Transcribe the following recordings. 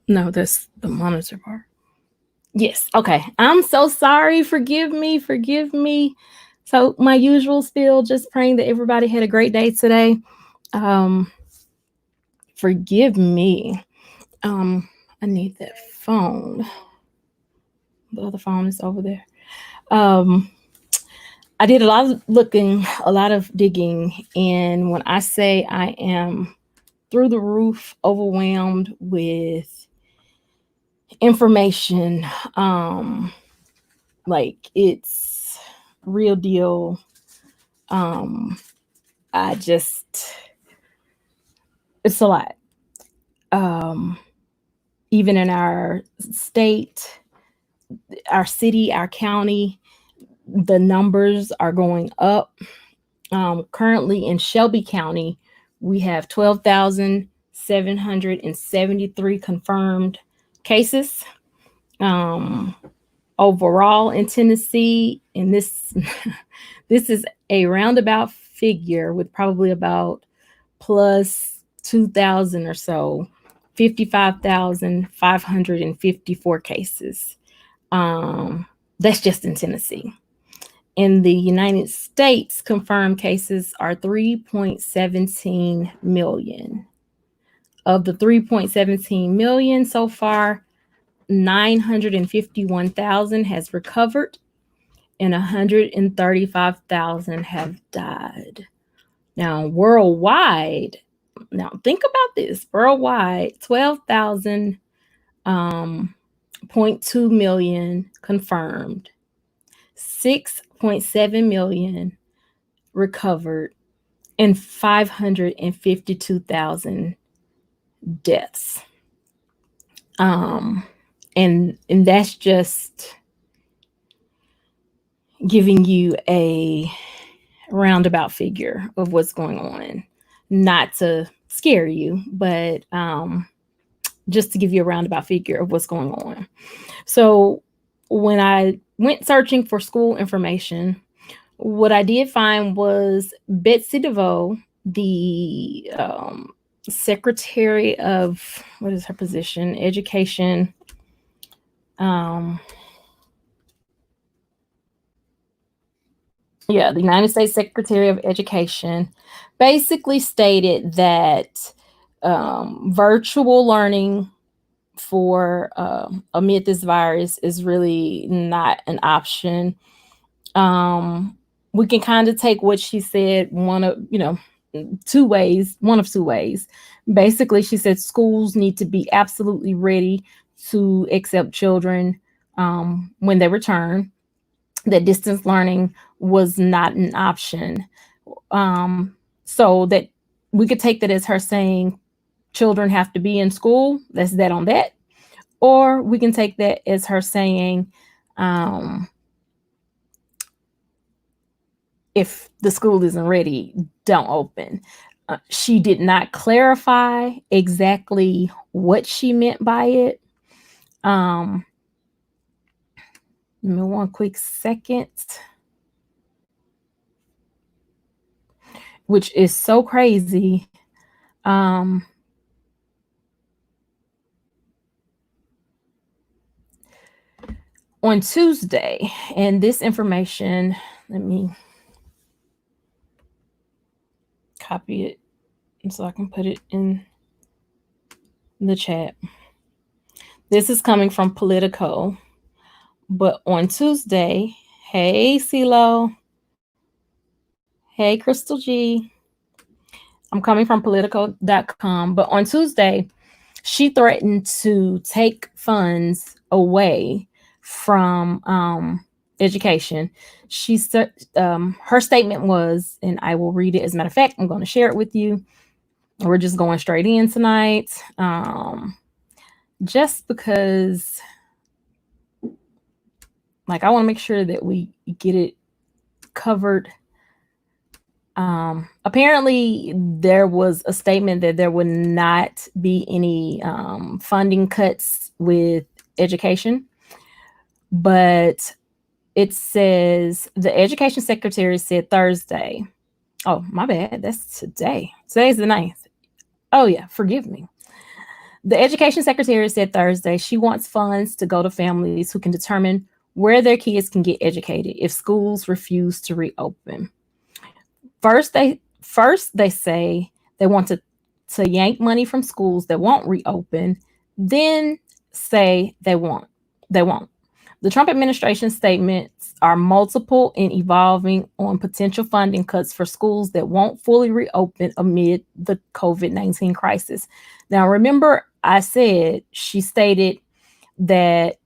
No, that's the monitor part. Yes. Okay. I'm so sorry. Forgive me. Forgive me. So my usual spiel, just praying that everybody had a great day today. Um, Forgive me. I need that phone. The other phone is over there. Um, I did a lot of looking, a lot of digging, and when I say I am through the roof overwhelmed with information, like it's real deal. Um, I just it's a lot. Um, Even in our state, our city, our county, the numbers are going up. Currently in Shelby County, we have 12,773 confirmed cases. Um, Overall in Tennessee, and this this is a roundabout figure with probably about plus 2,000 or so, 55,554 cases. That's just in Tennessee. In the United States, confirmed cases are 3.17 million. Of the 3.17 million so far, 951,000 has recovered and 135,000 have died. Now, worldwide, now think about this worldwide, 12,000 0.2 million confirmed, 6.7 million recovered, and 552,000 deaths. And that's just giving you a roundabout figure of what's going on. Not to scare you, but just to give you a roundabout figure of what's going on. So when I went searching for school information, what I did find was Betsy DeVoe, the Secretary of, what is her position? Education. Um, yeah, the United States Secretary of Education basically stated that virtual learning for amid this virus is really not an option. Um, we can kind of take what she said two ways, one of two ways. Basically, she said schools need to be absolutely ready to accept children when they return, that distance learning was not an option. Um, so that we could take that as her saying children have to be in school. That's that on that. Or we can take that as her saying, um, if the school isn't ready, don't open. She did not clarify exactly what she meant by it. Um, Give me one quick second, which is so crazy. Um, on Tuesday, and this information, let me copy it so I can put it in the chat. This is coming from Politico, but on Tuesday, hey CeeLo, hey Crystal G, I'm coming from Politico.com, but on Tuesday, she threatened to take funds away from education. She said her statement was, and I will read it. As a matter of fact, I'm going to share it with you. We're just going straight in tonight, just because, like, I want to make sure that we get it covered. Apparently, there was a statement that there would not be any funding cuts with education, but it says the education secretary said Thursday. Oh, my bad. That's today. Today's the 9th. Oh, yeah. Forgive me. The education secretary said Thursday she wants funds to go to families who can determine where their kids can get educated if schools refuse to reopen. First they say they want to yank money from schools that won't reopen, then say they won't. The Trump administration statements are multiple and evolving on potential funding cuts for schools that won't fully reopen amid the COVID-19 crisis. Now, remember, I said she stated that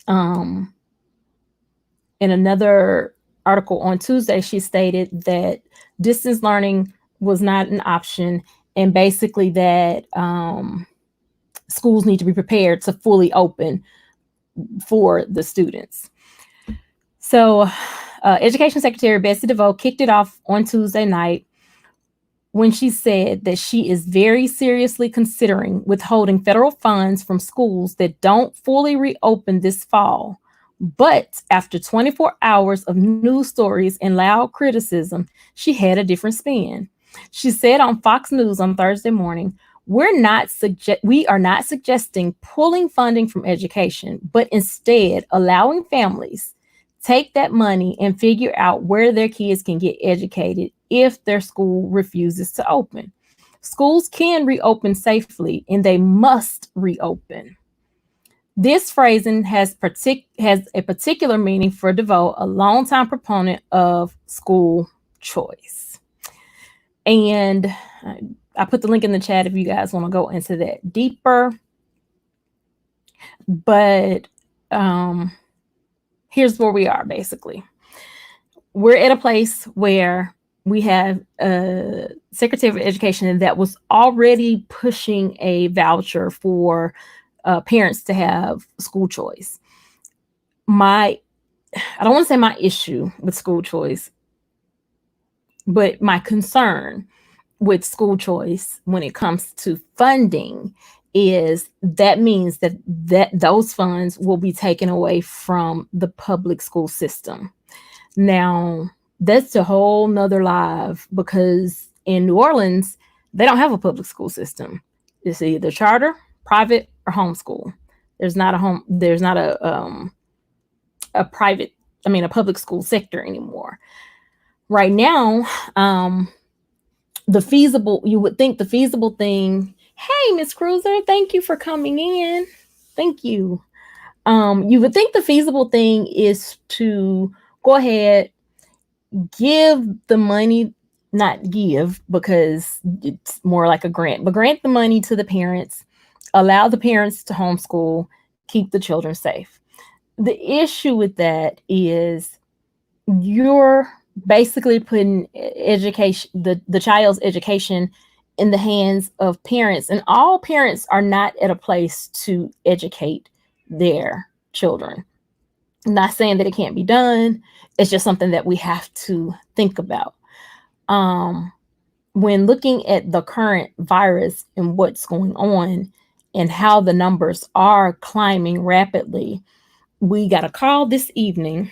um, in another article on Tuesday, she stated that distance learning was not an option, and basically that schools need to be prepared to fully open for the students. So, Education Secretary Betsy DeVoe kicked it off on Tuesday night when she said that she is very seriously considering withholding federal funds from schools that don't fully reopen this fall. But after 24 hours of news stories and loud criticism, she had a different spin. She said on Fox News on Thursday morning, we are not suggesting pulling funding from education, but instead allowing families take that money and figure out where their kids can get educated if their school refuses to open. Schools can reopen safely and they must reopen. This phrasing has a particular meaning for DeVoe, a longtime proponent of school choice. And I put the link in the chat if you guys want to go into that deeper. But here's where we are, basically. We're at a place where we have a Secretary of Education that was already pushing a voucher for parents to have school choice. I don't want to say my issue with school choice, but my concern with school choice when it comes to funding is that means that those funds will be taken away from the public school system. Now, that's a whole nother live, because in New Orleans, they don't have a public school system. It's either charter, private, or homeschool. There's not a public school sector anymore. Right now, you would think the feasible thing, hey, Miss Cruiser, thank you for coming in. Thank you. You would think the feasible thing is to go ahead, give the money, not give because it's more like a grant, but grant the money to the parents, allow the parents to homeschool, keep the children safe. The issue with that is you're basically putting education, the child's education, in the hands of parents, and all parents are not at a place to educate their children. I'm not saying that it can't be done. It's just something that we have to think about. When looking at the current virus and what's going on and how the numbers are climbing rapidly, we got a call this evening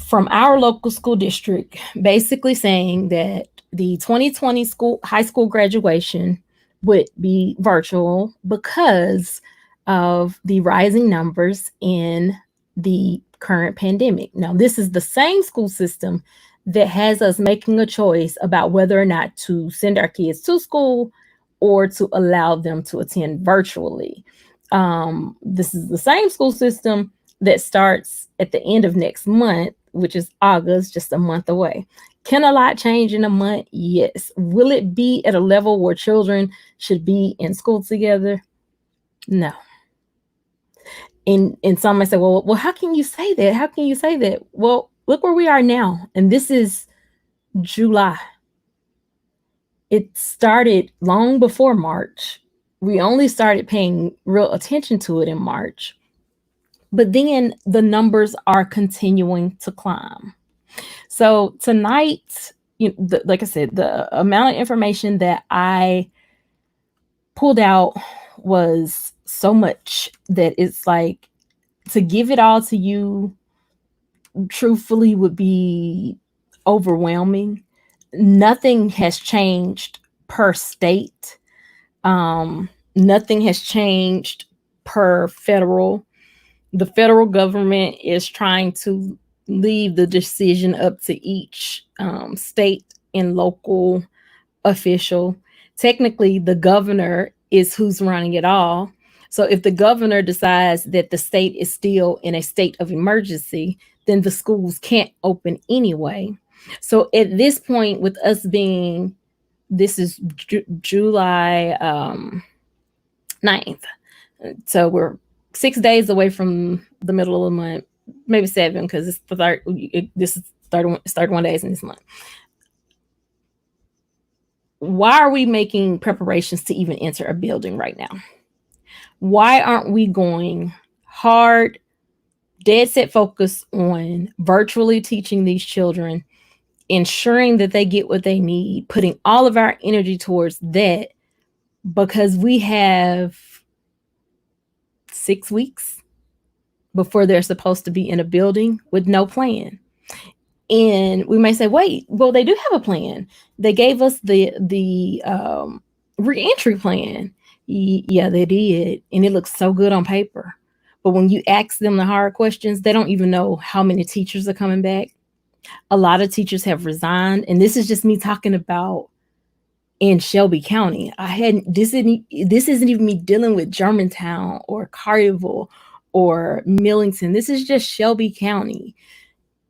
from our local school district, basically saying that the 2020 high school graduation would be virtual because of the rising numbers in the current pandemic. Now, this is the same school system that has us making a choice about whether or not to send our kids to school or to allow them to attend virtually. This is the same school system that starts at the end of next month, which is August, just a month away. Can a lot change in a month? Yes. Will it be at a level where children should be in school together? No. And some might say, well, how can you say that? How can you say that? Well, look where we are now. And this is July. It started long before March. We only started paying real attention to it in March. But then the numbers are continuing to climb. So tonight, like I said, the amount of information that I pulled out was so much that it's like, to give it all to you truthfully would be overwhelming. Nothing has changed per state. Nothing has changed per federal. The federal government is trying to leave the decision up to each state and local official. Technically, the governor is who's running it all. So if the governor decides that the state is still in a state of emergency, then the schools can't open anyway. So at this point, with us being, this is July 9th. So we're 6 days away from the middle of the month, maybe seven, because it's the third. This is 31, it's 31 days in this month. Why are we making preparations to even enter a building right now? Why aren't we going hard, dead set focus on virtually teaching these children, ensuring that they get what they need, putting all of our energy towards that, because we have 6 weeks before they're supposed to be in a building with no plan. And we may say, wait, well, they do have a plan. They gave us the reentry plan. Yeah, they did. And it looks so good on paper. But when you ask them the hard questions, they don't even know how many teachers are coming back. A lot of teachers have resigned. And this is just me talking about in Shelby County. This isn't even me dealing with Germantown or Carterville or Millington. This is just Shelby County.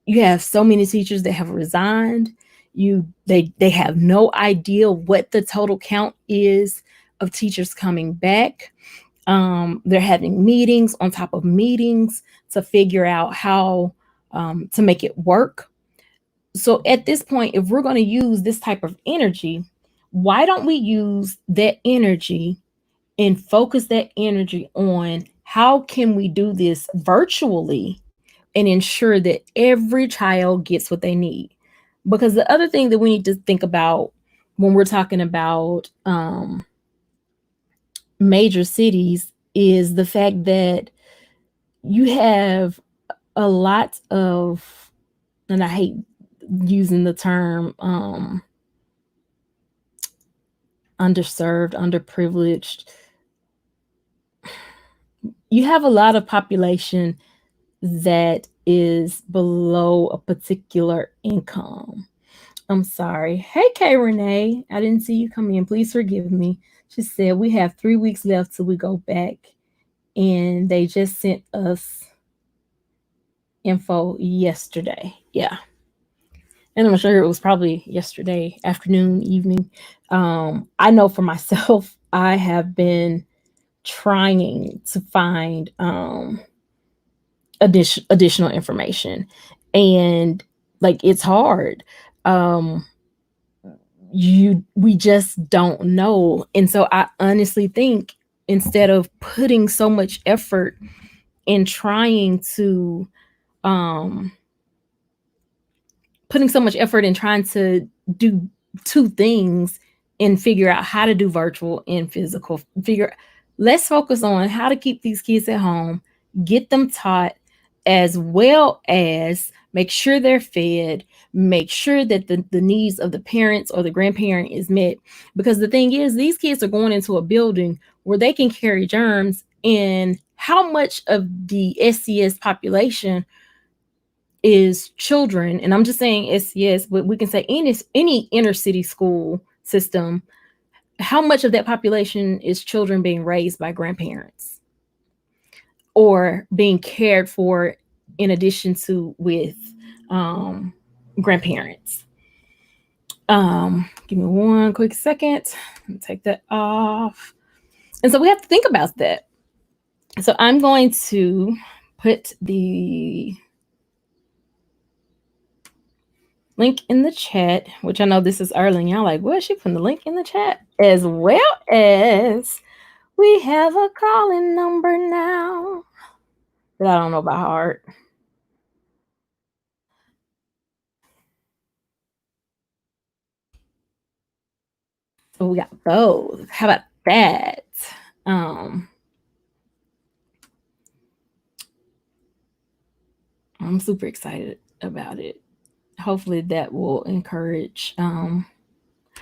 You have so many teachers that have resigned. They have no idea what the total count is of teachers coming back. They're having meetings on top of meetings to figure out how to make it work. So at this point, if we're going to use this type of energy, why don't we use that energy and focus that energy on how can we do this virtually and ensure that every child gets what they need? Because the other thing that we need to think about when we're talking about major cities is the fact that you have a lot of, and I hate using the term underserved, underprivileged. You have a lot of population that is below a particular income. I'm sorry. Hey, Kay Renee. I didn't see you come in. Please forgive me. She said, we have 3 weeks left till we go back. And they just sent us info yesterday. Yeah. And I'm sure it was probably yesterday afternoon, evening. I know for myself, I have been trying to find additional information, and like it's hard. We just don't know. And so I honestly think instead of putting so much effort in trying to do two things and figure out how to do virtual and physical, let's focus on how to keep these kids at home, get them taught, as well as make sure they're fed, make sure that the needs of the parents or the grandparent is met. Because the thing is, these kids are going into a building where they can carry germs, and how much of the SCS population is children? And I'm just saying SCS, but we can say any inner city school system. How much of that population is children being raised by grandparents or being cared for in addition to with grandparents? Give me one quick second. Let me take that off. And so we have to think about that. So I'm going to put the link in the chat, which I know this is early and y'all like, what? She putting the link in the chat, as well as we have a calling number now that I don't know by heart. So we got both. How about that? I'm super excited about it. Hopefully that will encourage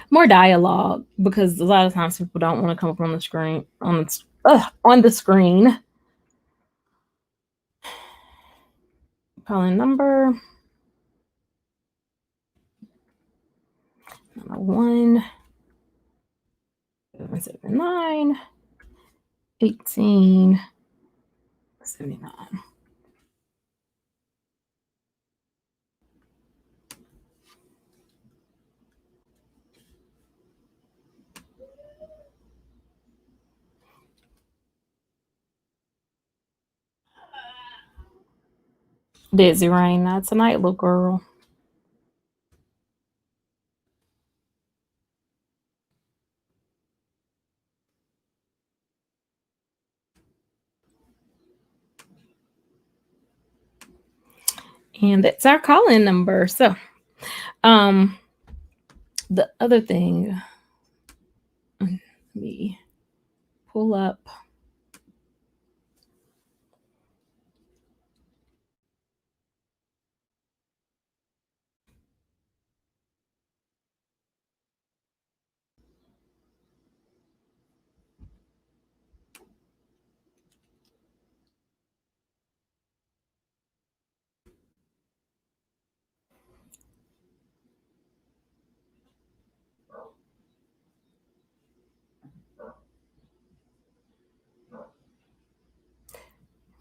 More dialogue, because a lot of times people don't want to come up on the screen on the screen. Calling number 1 779 1879. Busy rain, not tonight, little girl. And that's our call-in number. So, the other thing, let me pull up.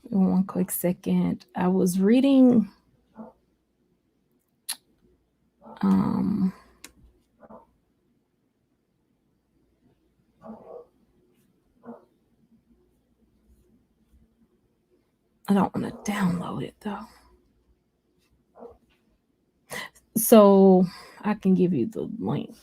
One quick second. I was reading I don't want to download it though. So I can give you the link.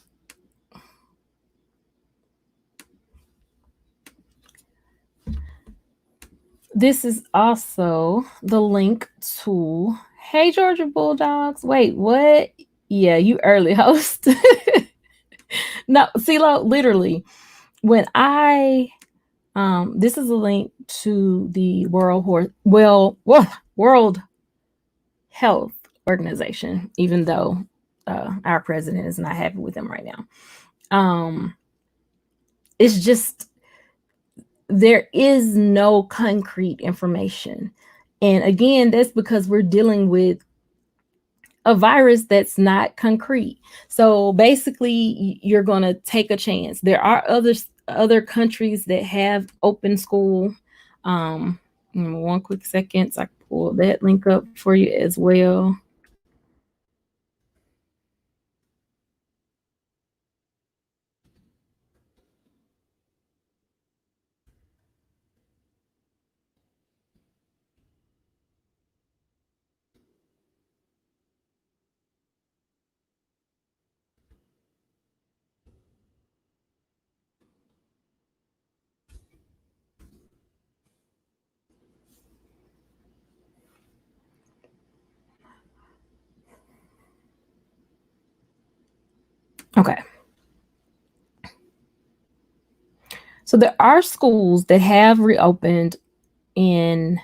This is also the link to Hey Georgia Bulldogs. Wait, what? Yeah, you early host. No, CeeLo, literally, when I this is a link to the World Health Organization, even though our president is not happy with them right now. It's just there is no concrete information. And again, that's because we're dealing with a virus that's not concrete. So basically, you're going to take a chance. There are other countries that have open school. One quick second, so I can pull that link up for you as well. Okay. So there are schools that have reopened in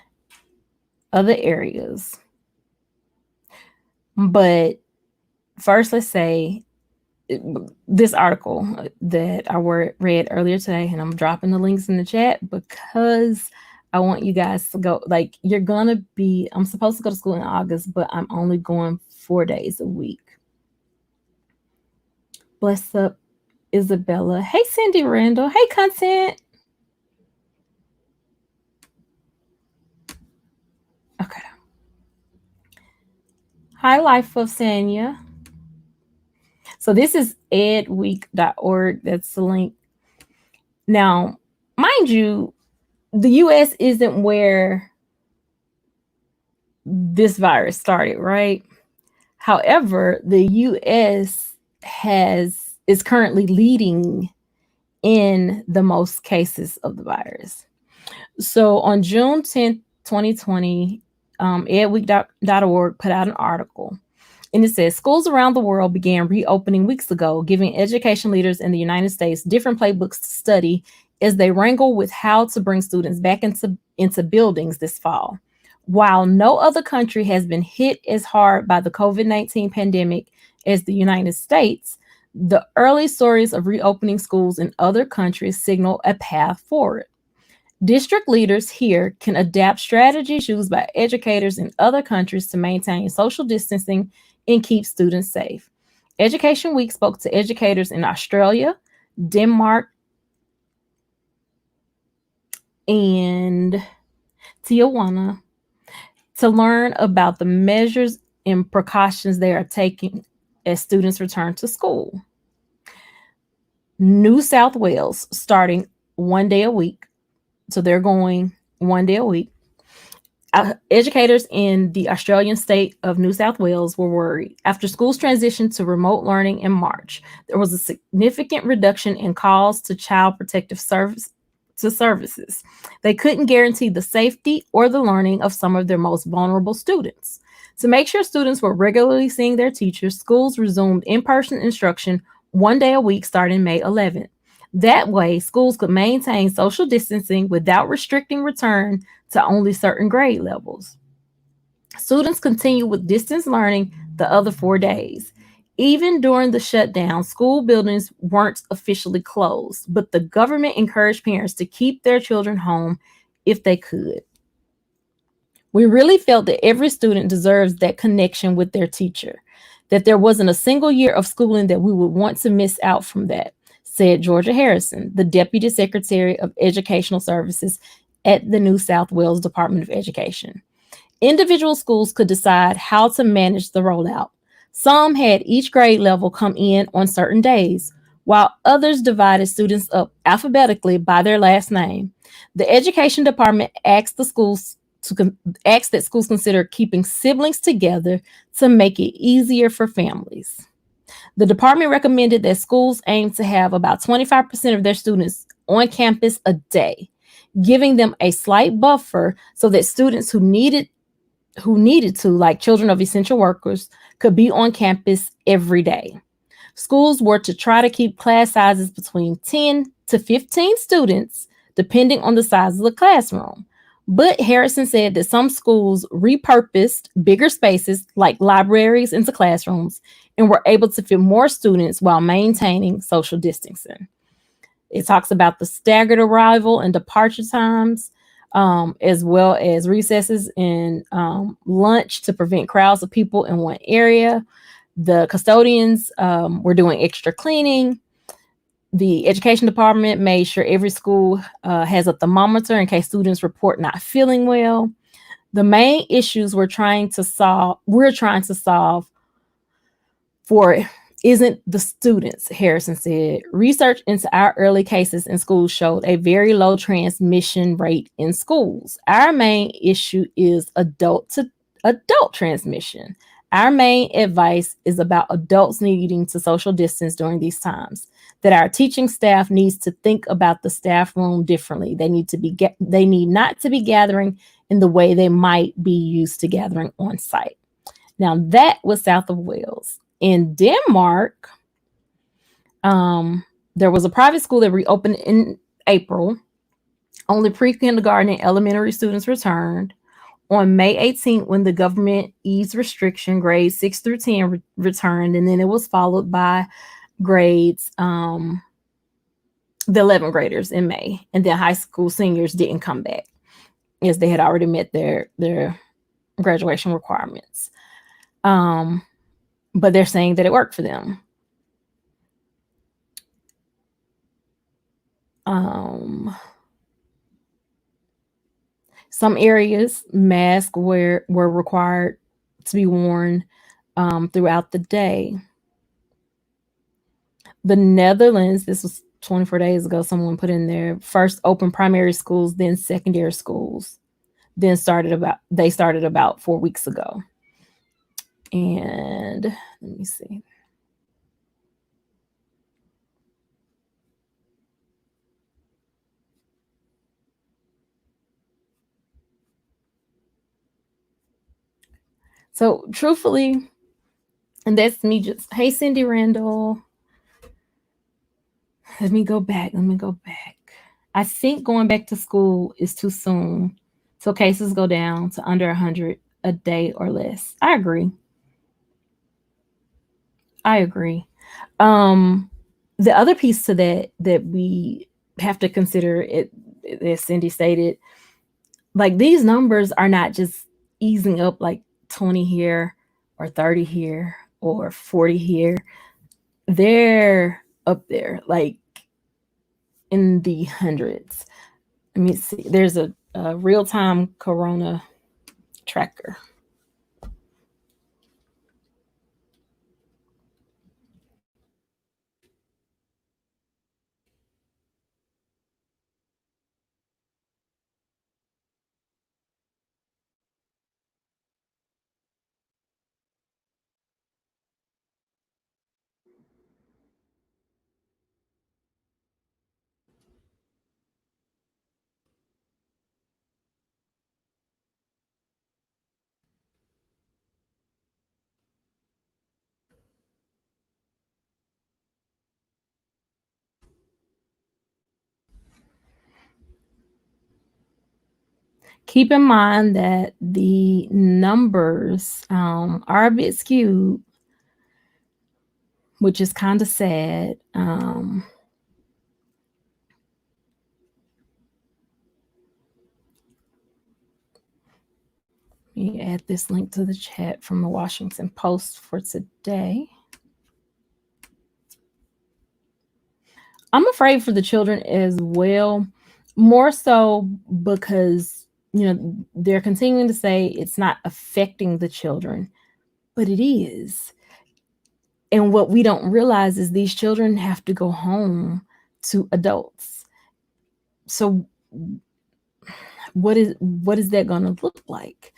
other areas. But first, let's say this article that I read earlier today, and I'm dropping the links in the chat because I want you guys to go. Like, I'm supposed to go to school in August, but I'm only going 4 days a week. Bless up, Isabella. Hey, Cindy Randall. Hey, Content. Okay. Hi, Life of Sanya. So this is edweek.org. That's the link. Now, mind you, the US isn't where this virus started, right? However, the US is currently leading in the most cases of the virus. So on June 10th, 2020, edweek.org put out an article, and it says schools around the world began reopening weeks ago, giving education leaders in the United States different playbooks to study as they wrangle with how to bring students back into buildings this fall. While no other country has been hit as hard by the COVID-19 pandemic as the United States, The early stories of reopening schools in other countries signal a path forward. District leaders here can adapt strategies used by educators in other countries to maintain social distancing and keep students safe. Education Week spoke to educators in Australia, Denmark, and Tijuana to learn about the measures and precautions they are taking as students return to school. New South Wales starting 1 day a week. So they're going 1 day a week. Educators in the Australian state of New South Wales were worried. After schools transitioned to remote learning in March, there was a significant reduction in calls to child protective services. They couldn't guarantee the safety or the learning of some of their most vulnerable students. To make sure students were regularly seeing their teachers, schools resumed in-person instruction 1 day a week starting May 11th. That way, schools could maintain social distancing without restricting return to only certain grade levels. Students continued with distance learning the other 4 days. Even during the shutdown, school buildings weren't officially closed, but the government encouraged parents to keep their children home if they could. We really felt that every student deserves that connection with their teacher, that there wasn't a single year of schooling that we would want to miss out from that, said Georgia Harrison, the Deputy Secretary of Educational Services at the New South Wales Department of Education. Individual schools could decide how to manage the rollout. Some had each grade level come in on certain days, while others divided students up alphabetically by their last name. The education department asked that schools consider keeping siblings together to make it easier for families. The department recommended that schools aim to have about 25% of their students on campus a day, giving them a slight buffer so that students who needed to, like children of essential workers, could be on campus every day. Schools were to try to keep class sizes between 10 to 15 students, depending on the size of the classroom. But Harrison said that some schools repurposed bigger spaces like libraries into classrooms and were able to fit more students while maintaining social distancing. It talks about the staggered arrival and departure times, as well as recesses and lunch to prevent crowds of people in one area. The custodians were doing extra cleaning. The education department made sure every school has a thermometer in case students report not feeling well. The main issues we're trying to solve for isn't the students, Harrison said. Research into our early cases in schools showed a very low transmission rate in schools. Our main issue is adult to adult transmission. Our main advice is about adults needing to social distance during these times. That our teaching staff needs to think about the staff room differently. They need not to be gathering in the way they might be used to gathering on site. Now that was south of Wales. In Denmark, there was a private school that reopened in April. Only pre-kindergarten and elementary students returned. On May 18th, when the government eased restriction, grades 6 through 10 returned, and then it was followed by grades, the 11th graders in May, and then high school seniors didn't come back as they had already met their graduation requirements. But they're saying that it worked for them. Some areas, masks were required to be worn throughout the day. The Netherlands, this was 24 days ago, someone put in there, first opened primary schools, then secondary schools, they started about 4 weeks ago. And let me see. So truthfully, and that's me just, hey, Cindy Randall. Let me go back. I think going back to school is too soon. So cases go down to under 100 a day or less. I agree. Um, the other piece to that we have to consider it, as Cindy stated, like these numbers are not just easing up like 20 here or 30 here or 40 here. They're up there, like in the hundreds. Let me see. There's a real time corona tracker. Keep in mind that the numbers are a bit skewed, which is kind of sad. Let me add this link to the chat from the Washington Post for today. I'm afraid for the children as well, more so because, they're continuing to say it's not affecting the children, but it is. And what we don't realize is these children have to go home to adults. So what is that going to look like?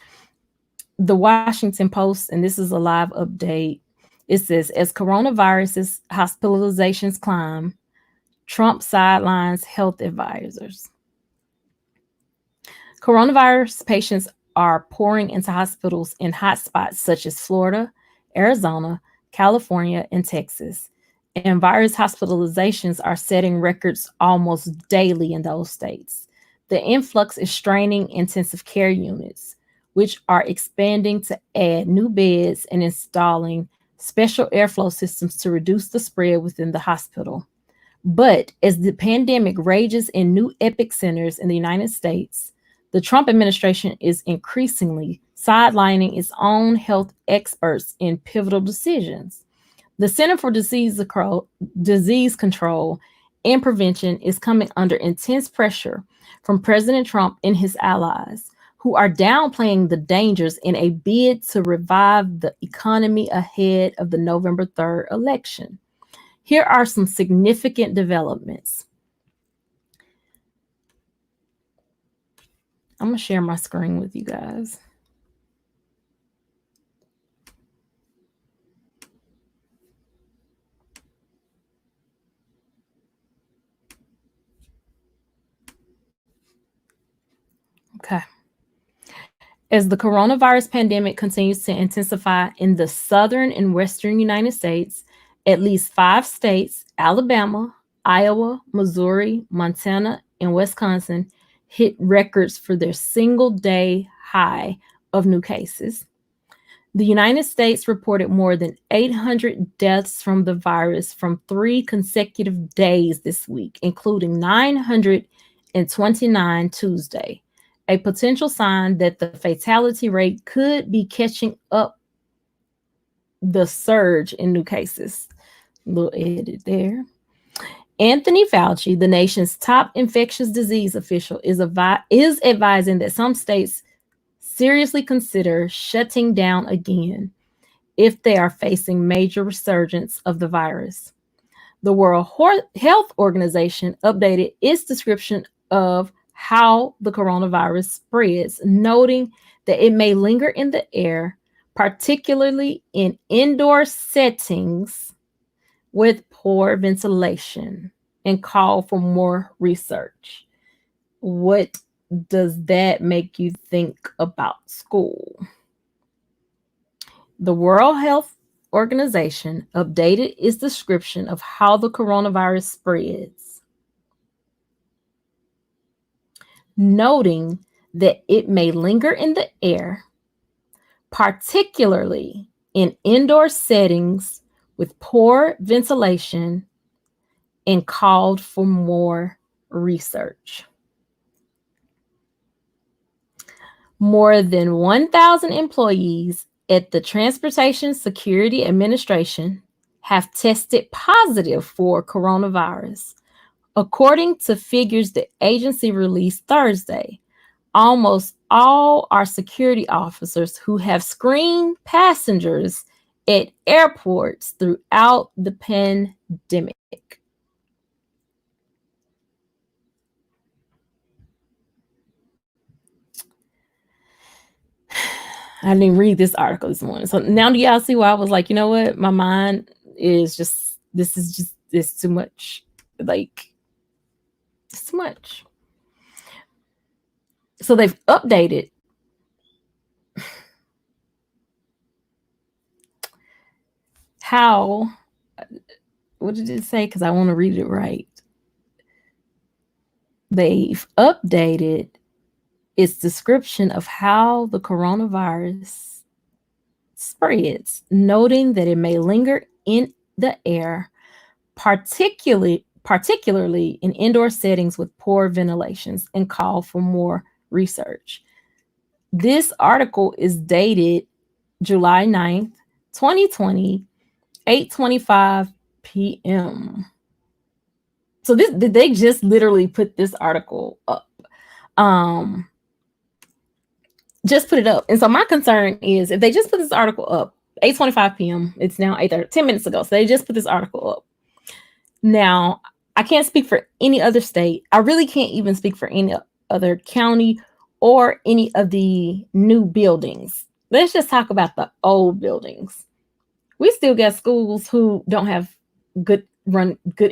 The Washington Post, and this is a live update, it says, as coronavirus hospitalizations climb, Trump sidelines health advisors. Coronavirus patients are pouring into hospitals in hotspots such as Florida, Arizona, California, and Texas. And virus hospitalizations are setting records almost daily in those states. The influx is straining intensive care units, which are expanding to add new beds and installing special airflow systems to reduce the spread within the hospital. But as the pandemic rages in new epicenters in the United States, the Trump administration is increasingly sidelining its own health experts in pivotal decisions. The Center for Disease Control and Prevention is coming under intense pressure from President Trump and his allies, who are downplaying the dangers in a bid to revive the economy ahead of the November 3rd election. Here are some significant developments. I'm going to share my screen with you guys. Okay. As the coronavirus pandemic continues to intensify in the southern and western United States, at least 5 states, Alabama, Iowa, Missouri, Montana, and Wisconsin, hit records for their single day high of new cases. The United States reported more than 800 deaths from the virus from 3 consecutive days this week, including 929 Tuesday, a potential sign that the fatality rate could be catching up the surge in new cases. Little edit there. Anthony Fauci, the nation's top infectious disease official, is advising that some states seriously consider shutting down again if they are facing major resurgence of the virus. The World Health Organization updated its description of how the coronavirus spreads, noting that it may linger in the air, particularly in indoor settings with poor ventilation, and call for more research. What does that make you think about school? The World Health Organization updated its description of how the coronavirus spreads, noting that it may linger in the air, particularly in indoor settings with poor ventilation and called for more research. More than 1,000 employees at the Transportation Security Administration have tested positive for coronavirus. According to figures the agency released Thursday, almost all our security officers who have screened passengers at airports throughout the pandemic. I didn't even read this article this morning. So now do y'all see why I was like, you know what? My mind is just, it's too much. Like, it's too much. So they've updated how, what did it say? Because I want to read it right. They've updated its description of how the coronavirus spreads, noting that it may linger in the air, particularly in indoor settings with poor ventilations, and call for more research. This article is dated July 9th, 2020, 8:25 p.m. So they just literally put this article up. Just put it up. And so my concern is if they just put this article up, 8:25 p.m., it's now 8:30, 10 minutes ago. So they just put this article up. Now, I can't speak for any other state. I really can't even speak for any other county or any of the new buildings. Let's just talk about the old buildings. We still got schools who don't have good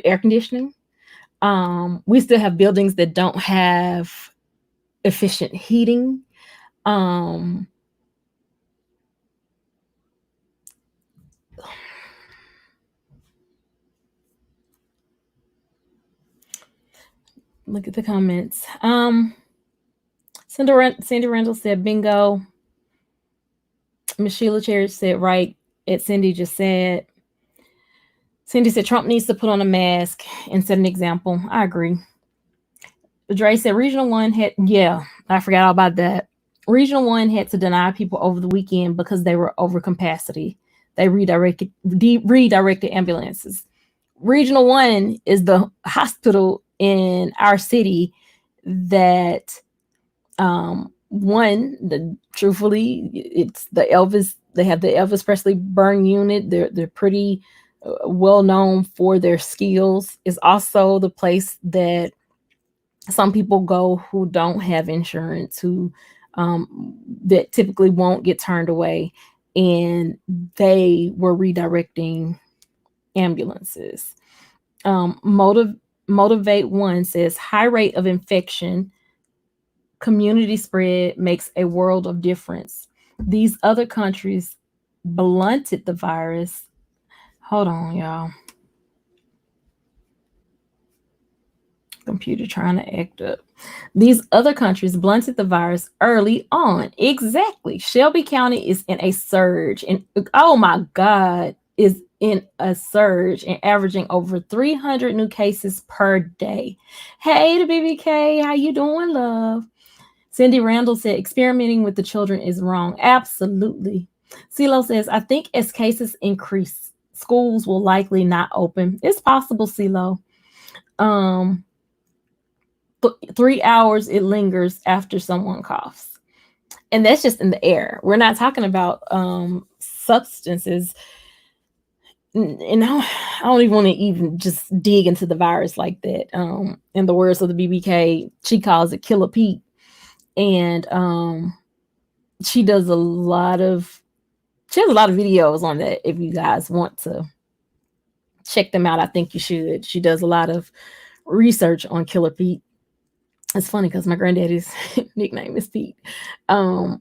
air conditioning. We still have buildings that don't have efficient heating. Look at the comments. Sandy Randall said bingo. Miss Sheila Cherish said right. Cindy just said. Cindy said Trump needs to put on a mask and set an example. I agree. Dre said Regional 1 had, yeah, I forgot all about that. Regional 1 had to deny people over the weekend because they were over capacity. They redirected ambulances. Regional 1 is the hospital in our city that, truthfully, it's the Elvis. They have the Elvis Presley burn unit. They're pretty well known for their skills. It's also the place that some people go who don't have insurance, who that typically won't get turned away, and they were redirecting ambulances. Motivate One says high rate of infection, community spread makes a world of difference. These other countries blunted the virus. Hold on, y'all. Computer trying to act up. These other countries blunted the virus early on. Exactly. Shelby County is in a surge, and oh my God, is in a surge and averaging over 300 new cases per day. Hey, to BBK, how you doing, love? Cindy Randall said experimenting with the children is wrong. Absolutely. CeeLo says, I think as cases increase, schools will likely not open. It's possible, CeeLo. 3 hours it lingers after someone coughs. And that's just in the air. We're not talking about substances. And I don't even want to even just dig into the virus like that. In the words of the BBK, she calls it Killer Pete. And she has a lot of videos on that. If you guys want to check them out, I think you should. She does a lot of research on Killer Pete. It's funny because my granddaddy's nickname is Pete. But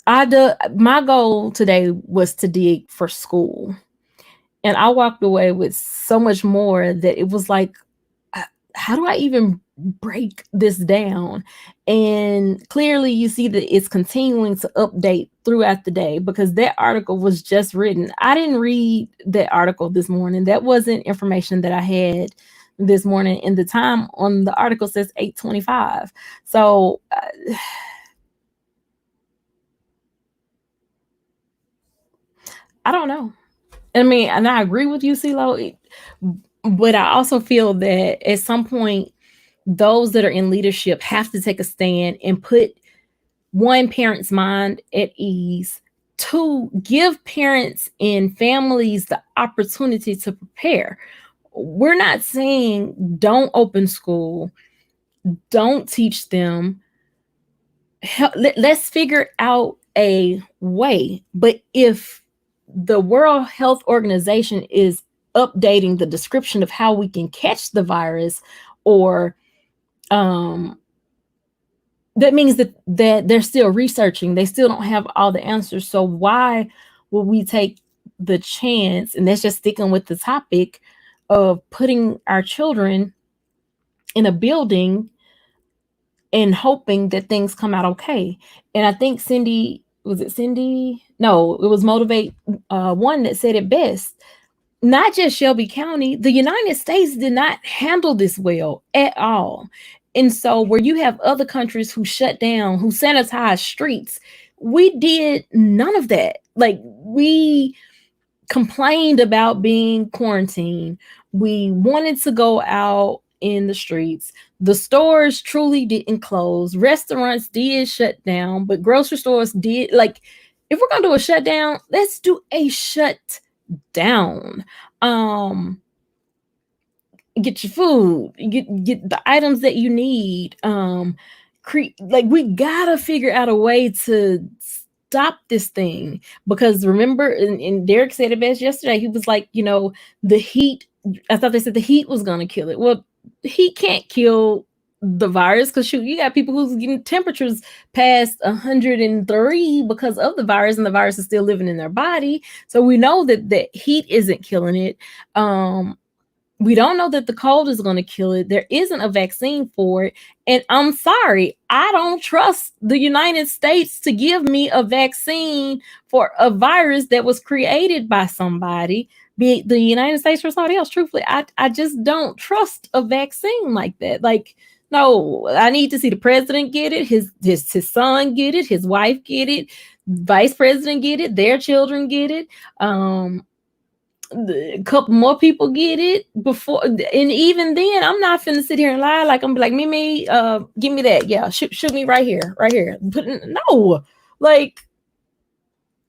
my goal today was to dig for school. And I walked away with so much more that it was like, how do I even break this down. And clearly you see that it's continuing to update throughout the day, because that article was just written. I didn't read that article this morning. That wasn't information that I had this morning, and the time on the article says 8:25. So I don't know. I mean, and I agree with you, CeeLo, but I also feel that at some point, those that are in leadership have to take a stand and put one, parents' mind at ease, two, give parents and families the opportunity to prepare. We're not saying don't open school, don't teach them. Let's figure out a way. But if the World Health Organization is updating the description of how we can catch the virus, or um, that means that they're still researching. They still don't have all the answers. So why would we take the chance, and that's just sticking with the topic, of putting our children in a building and hoping that things come out okay? And I think Cindy, was it Cindy? No, it was Motivate One that said it best. Not just Shelby County, the United States did not handle this well at all. And so, where you have other countries who shut down, who sanitize streets, we did none of that. Like, we complained about being quarantined. We wanted to go out in the streets. The stores truly didn't close. Restaurants did shut down, but grocery stores did. Like, if we're going to do a shutdown, let's do a shut down. Um, get your food, get the items that you need. Like, we gotta figure out a way to stop this thing, because remember, and Derek said it best yesterday. He was like, the heat. I thought they said the heat was gonna kill it. Well, the heat can't kill the virus, because shoot, you got people who's getting temperatures past 103 because of the virus, and the virus is still living in their body. So we know that the heat isn't killing it. We don't know that the cold is going to kill it. There isn't a vaccine for it. And I'm sorry, I don't trust the United States to give me a vaccine for a virus that was created by somebody, be it the United States or somebody else. Truthfully, I just don't trust a vaccine like that. Like, no, I need to see the president get it, his son get it, his wife get it, vice president get it, their children get it. A couple more people get it before, and even then, I'm not finna sit here and lie. Like, I'm be like, Mimi, give me that. Yeah, shoot me right here. No, like,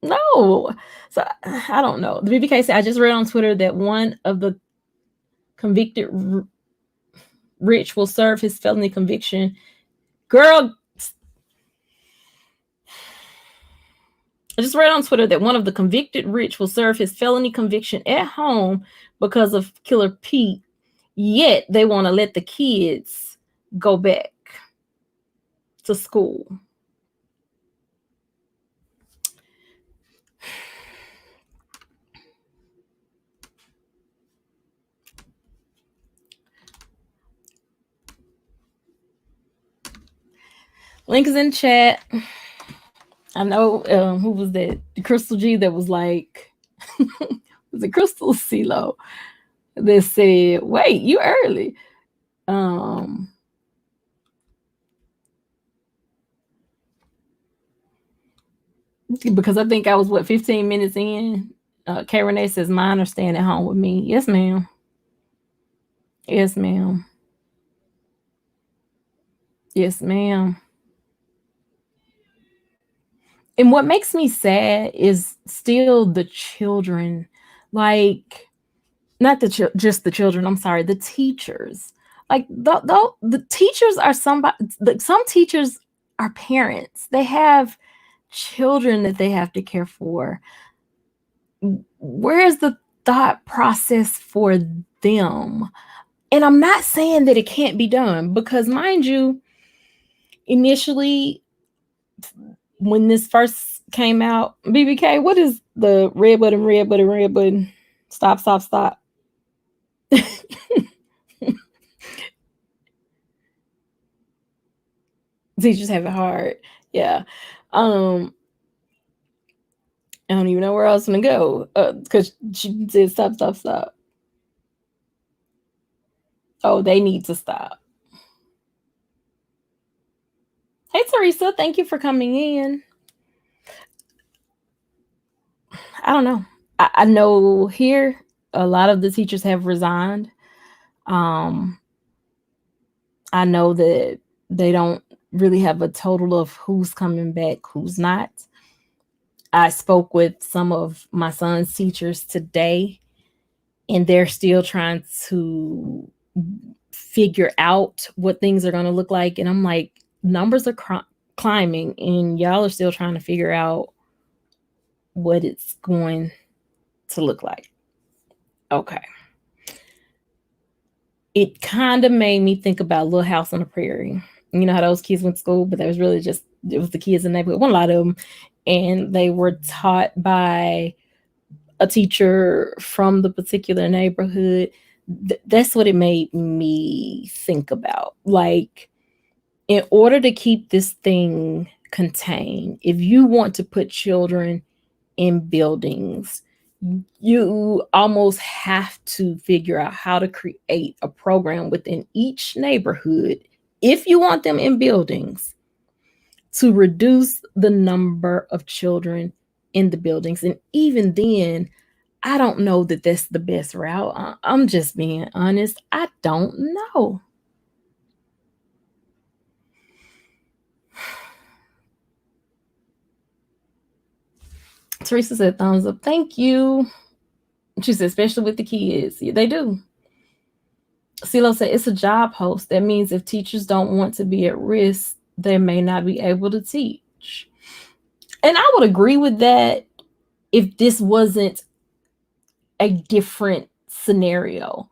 no. So I don't know. The BBK said, I just read on Twitter that one of the convicted rich will serve his felony conviction. Girl, I just read on Twitter that one of the convicted rich will serve his felony conviction at home because of Killer Pete, yet they want to let the kids go back to school. Link is in chat. I know, who was that? Crystal G that was like, was it Crystal CeeLo that said, wait, you early. Because I think I was, 15 minutes in. K Renee says, mine are staying at home with me. Yes, ma'am. Yes, ma'am. Yes, ma'am. And what makes me sad is still the children. Like, not just the children, I'm sorry, the teachers. Like, the teachers are somebody. Some teachers are parents. They have children that they have to care for. Where's the thought process for them? And I'm not saying that it can't be done, because, mind you, initially, when this first came out, BBK, what is the red button, red button, red button? Stop, stop, stop. Teachers have it hard. Yeah. Um, I don't even know where else to go because she said stop, stop, stop. Oh, they need to stop. Hey, Teresa, thank you for coming in. I don't know. I know here a lot of the teachers have resigned. Um, I know that they don't really have a total of who's coming back, who's not. I spoke with some of my son's teachers today, and they're still trying to figure out what things are going to look like. And I'm like, numbers are climbing, and y'all are still trying to figure out what it's going to look like. Okay. It kind of made me think about Little House on the Prairie. You know how those kids went to school, but that was really just, it was the kids in the neighborhood, one a lot of them, and they were taught by a teacher from the particular neighborhood. That's what it made me think about. Like, in order to keep this thing contained, if you want to put children in buildings, you almost have to figure out how to create a program within each neighborhood, if you want them in buildings, to reduce the number of children in the buildings. And even then, I don't know that that's the best route. I'm just being honest. I don't know. Teresa said, thumbs up. Thank you. She said, especially with the kids. Yeah, they do. CeeLo said, it's a job post. That means if teachers don't want to be at risk, they may not be able to teach. And I would agree with that if this wasn't a different scenario.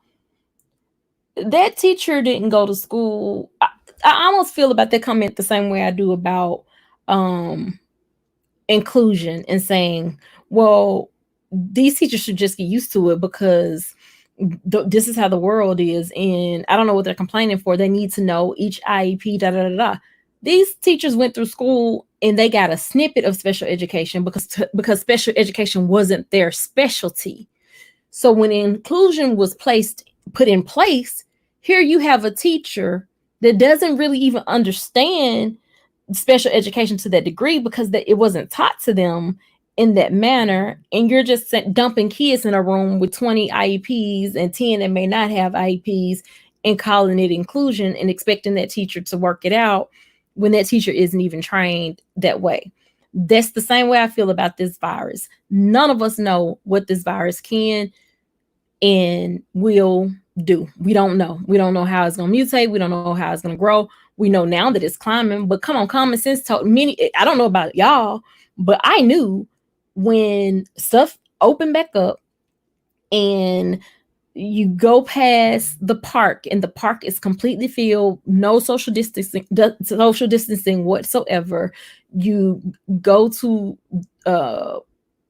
That teacher didn't go to school. I almost feel about that comment the same way I do about um, inclusion, and saying, well, these teachers should just get used to it because this is how the world is, and I don't know what they're complaining for. They need to know each IEP, da da da da. These teachers went through school and they got a snippet of special education because special education wasn't their specialty. So when inclusion was put in place, here you have a teacher that doesn't really even understand special education to that degree because it wasn't taught to them in that manner. And you're just dumping kids in a room with 20 IEPs and 10 that may not have IEPs and calling it inclusion and expecting that teacher to work it out when that teacher isn't even trained that way. That's the same way I feel about this virus. None of us know what this virus can and will do. We don't know. We don't know how it's going to mutate. We don't know how it's going to grow. We know now that it's climbing, but come on, common sense told many. I don't know about y'all, but I knew when stuff opened back up and you go past the park and the park is completely filled, no social distancing whatsoever. You go to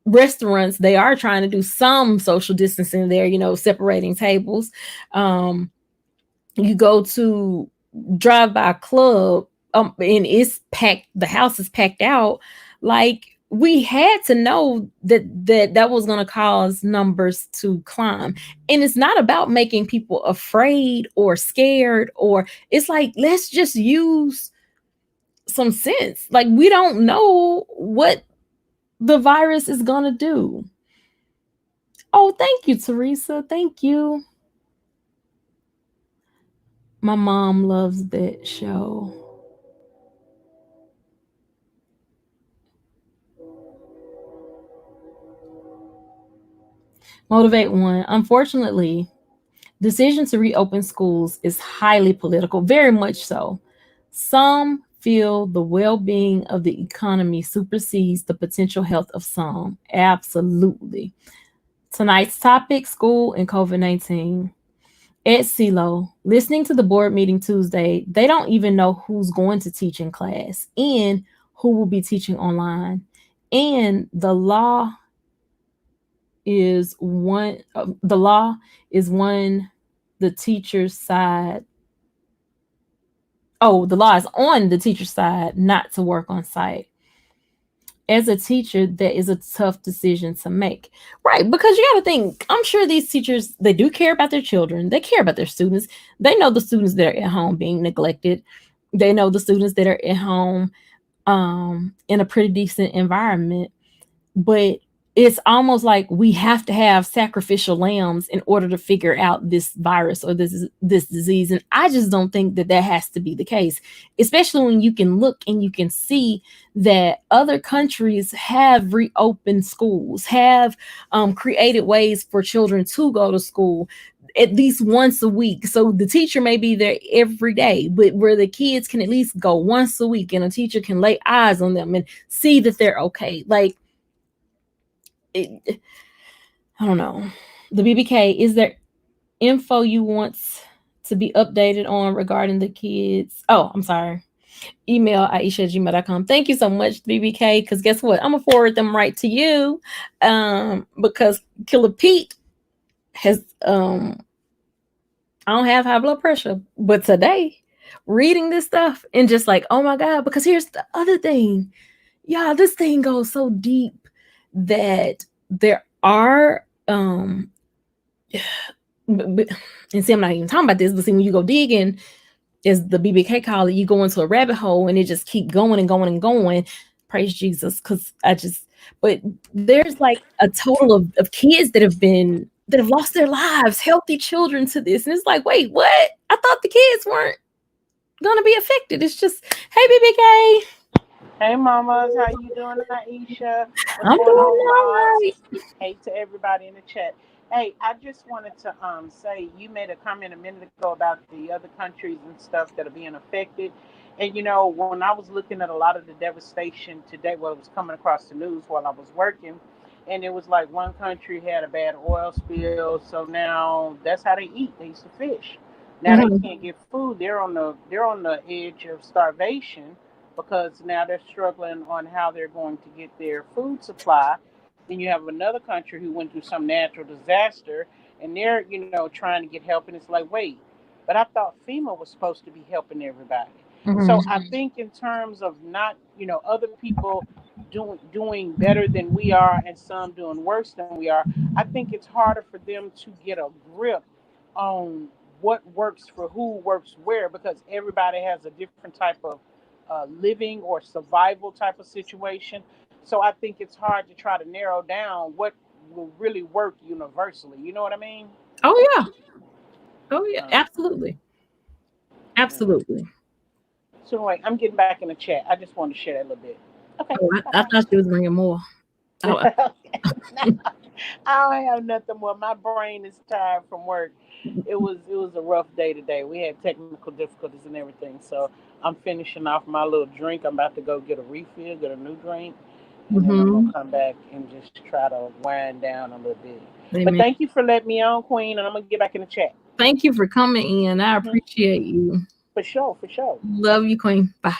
restaurants, they are trying to do some social distancing there, separating tables. You go to drive by a club, and it's packed, the house is packed out. Like, we had to know that was going to cause numbers to climb. And it's not about making people afraid or scared, or it's like, let's just use some sense. Like, we don't know what the virus is going to do. Oh, thank you, Teresa. Thank you. My mom loves that show. Motivate one. Unfortunately, decision to reopen schools is highly political, very much so. Some feel the well-being of the economy supersedes the potential health of some. Absolutely. Tonight's topic, school and COVID-19. At CeeLo, listening to the board meeting Tuesday, they don't even know who's going to teach in class and who will be teaching online. And the law is one the teacher's side Oh, the law is on the teacher side not to work on site. As a teacher, that is a tough decision to make, right? Because you got to think, I'm sure these teachers, they do care about their children, they care about their students, they know the students that are at home being neglected, they know the students that are at home in a pretty decent environment, but it's almost like we have to have sacrificial lambs in order to figure out this virus or this disease. And I just don't think that that has to be the case, especially when you can look and you can see that other countries have reopened schools, have created ways for children to go to school at least once a week. So the teacher may be there every day, but where the kids can at least go once a week and a teacher can lay eyes on them and see that they're okay. Like, it, I don't know. The BBK, is there info you want to be updated on regarding the kids? Oh, I'm sorry. Email Iseashia@gmail.com. Thank you so much, BBK, because guess what? I'm going to forward them right to you because Killer Pete has, I don't have high blood pressure, but today, reading this stuff and just like, oh my God, because here's the other thing. Yeah, this thing goes so deep that there are and see, I'm not even talking about this, but see, when you go digging, as the BBK call it, you go into a rabbit hole and it just keep going and going and going. Praise Jesus, because but there's like a total of kids that have lost their lives, healthy children to this, and it's like, wait, what? I thought the kids weren't gonna be affected. It's just, hey, BBK, Hey, mamas, how you doing, Aisha? What's I'm going doing on, all Ross? right. Hey to everybody in the chat. Hey, I just wanted to say you made a comment a minute ago about the other countries and stuff that are being affected. And when I was looking at a lot of the devastation today, well, it was coming across the news while I was working, and it was like one country had a bad oil spill, so now that's how they eat. They used to fish. Now they Mhm. can't get food. They're on the edge of starvation because now they're struggling on how they're going to get their food supply. Then you have another country who went through some natural disaster, and they're trying to get help, and it's like, wait, but I thought FEMA was supposed to be helping everybody. So Mhm. I think in terms of not other people doing better than we are, and some doing worse than we are, I think it's harder for them to get a grip on what works for who, works where, because everybody has a different type of living or survival type of situation. So I think it's hard to try to narrow down what will really work universally. You know what I mean? Oh yeah. Oh yeah. Uh, Absolutely. yeah. Absolutely. So anyway, I'm getting back in the chat. I just wanted to share that a little bit. Okay, Oh, bye I bye. thought she was bringing more. Oh, No, I don't have nothing more. My brain is tired from work. It was a rough day today. We had technical difficulties and everything. So I'm finishing off my little drink. I'm about to go get a refill, get a new drink, and then I'm gonna mhm. come back and just try to wind down a little bit. But Amen. thank you for letting me on, Queen, and I'm gonna get back in the chat. Thank you for coming in. I Hmm. appreciate you. For sure, for sure. Love you, Queen. Bye.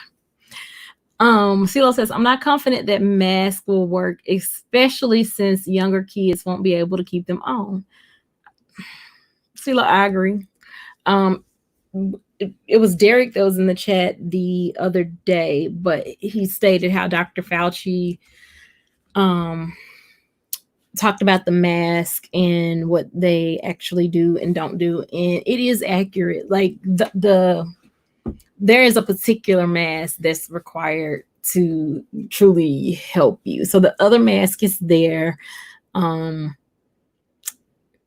CeeLo says, I'm not confident that masks will work, especially since younger kids won't be able to keep them on. CeeLo, I agree. Um, it was Derek that was in the chat the other day, but he stated how Dr. Fauci um talked about the mask and what they actually do and don't do, and it is accurate. Like the there is a particular mask that's required to truly help you. So the other mask is there. Um,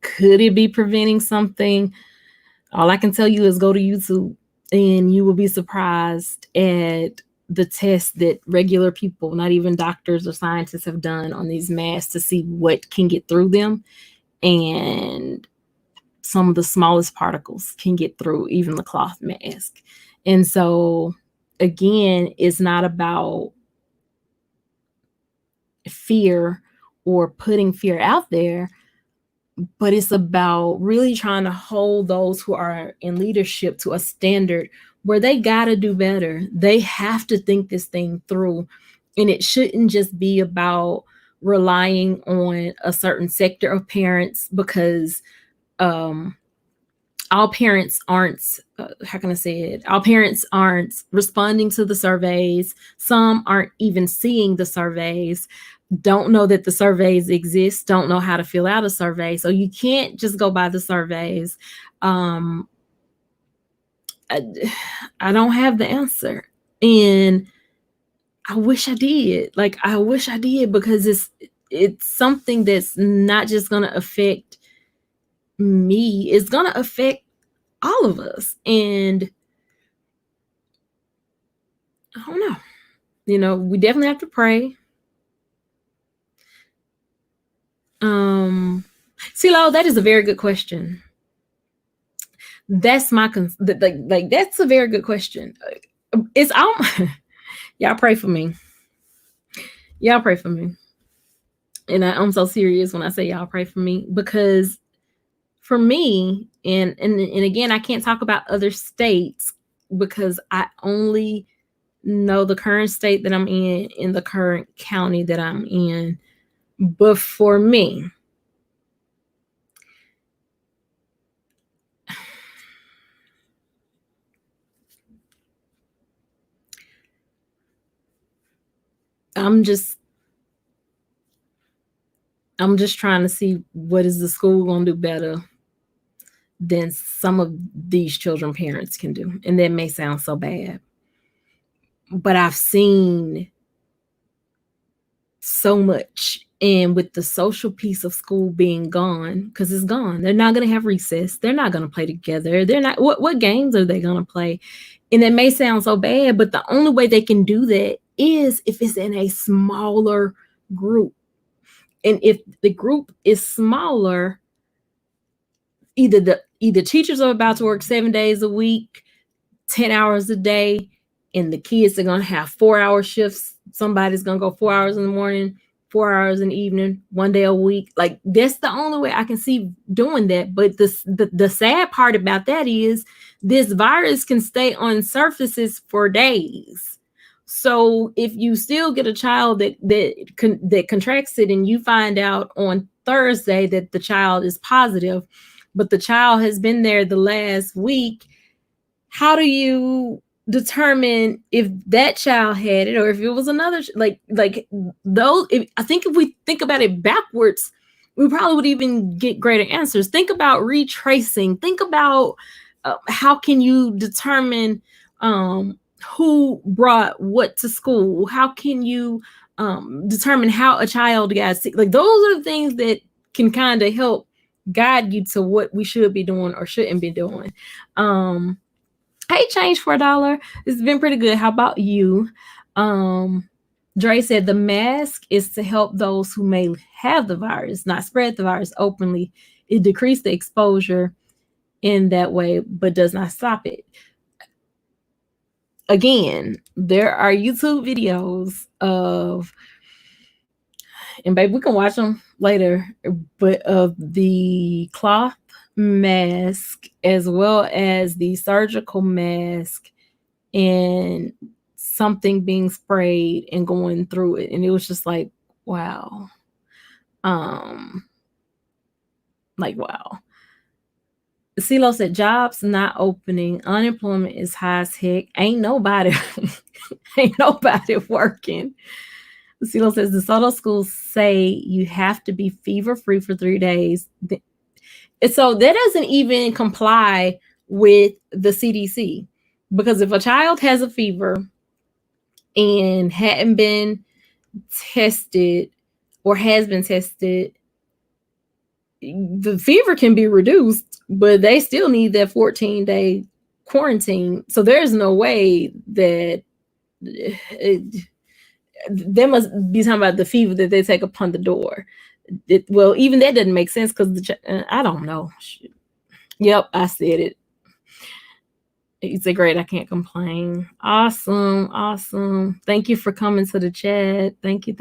could it be preventing something? All I can tell you is go to YouTube and you will be surprised at the tests that regular people, not even doctors or scientists, have done on these masks to see what can get through them. And some of the smallest particles can get through even the cloth mask. And so, again, it's not about fear or putting fear out there, but it's about really trying to hold those who are in leadership to a standard where they got to do better. They have to think this thing through. And it shouldn't just be about relying on a certain sector of parents because um, all parents aren't, how can I say it? All parents aren't responding to the surveys. Some aren't even seeing the surveys, don't know that the surveys exist, don't know how to fill out a survey. So you can't just go by the surveys. Um, I, I don't have the answer. And I wish I did. Like, I wish I did, because it's something that's not just going to affect me, it's going to affect all of us. And I don't know. We definitely have to pray. CeeLo, that is a very good question. That's like that's a very good question. It's all y'all pray for me. Y'all pray for me. And I'm so serious when I say y'all pray for me, because for me, and again, I can't talk about other states because I only know the current state that I'm in the current county that I'm in. But for me, I'm just trying to see what is the school going to do better than some of these children parents can do. And that may sound so bad, but I've seen so much. And with the social piece of school being gone, because it's gone, they're not going to have recess. They're not going to play together. They're not, what games are they going to play? And it may sound so bad, but the only way they can do that is if it's in a smaller group. And if the group is smaller, either teachers are about to work 7 days a week, 10 hours a day, and the kids are going to have 4-hour shifts. Somebody's going to go 4 hours in the morning, 4 hours in the evening, 1 day a week. Like, that's the only way I can see doing that. But the sad part about that is this virus can stay on surfaces for days. So if you still get a child that contracts it, and you find out on Thursday that the child is positive, but the child has been there the last week, how do you determine if that child had it or if it was another like those? I think if we think about it backwards, we probably would even get greater answers. Think about retracing. Think about how can you determine who brought what to school? How can you determine how a child got sick? Like, those are the things that can kind of help guide you to what we should be doing or shouldn't be doing. Hey, change for $1. It's been pretty good. How about you? Dre said the mask is to help those who may have the virus not spread the virus openly. It decreases the exposure in that way, but does not stop it. Again, there are YouTube videos of, and babe, we can watch them later, but of the cloth mask as well as the surgical mask, and something being sprayed and going through it. And it was just like, wow. Like, wow. CeeLo said jobs not opening, unemployment is high as heck. Ain't nobody working. CeeLo says the Soto schools say you have to be fever free for 3 days. So that doesn't even comply with the CDC, because if a child has a fever and hadn't been tested or has been tested, the fever can be reduced, but they still need that 14-day quarantine. So there's no way that they must be talking about the fever that they take upon the door. Well, even that doesn't make sense, because I don't know. Yep, I said it. You said great. I can't complain. Awesome. Thank you for coming to the chat. Thank you.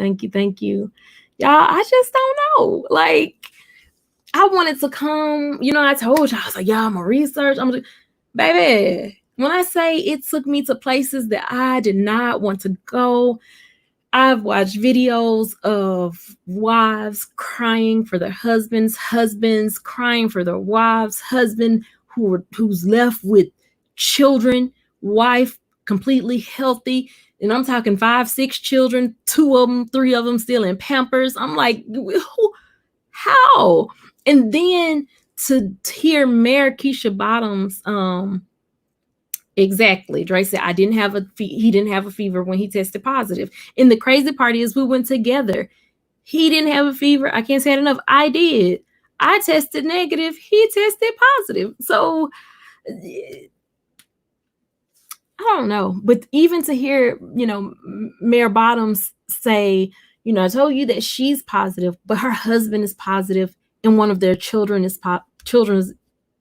Y'all, I just don't know. Like, I wanted to come. I told you, I was like, yeah, I'm gonna research. Baby, when I say it took me to places that I did not want to go, I've watched videos of wives crying for their husbands crying for their wives' husband who's left with children, wife, completely healthy. And I'm talking 5, 6 children, two of them, three of them still in Pampers. I'm like, how? And then to hear Mayor Keisha Bottoms, exactly, Dre said he didn't have a fever when he tested positive. And the crazy part is we went together. He didn't have a fever. I can't say it enough. I did. I tested negative. He tested positive. So I don't know. But even to hear, Mayor Bottoms say, I told you that she's positive, but her husband is positive, and one of their children is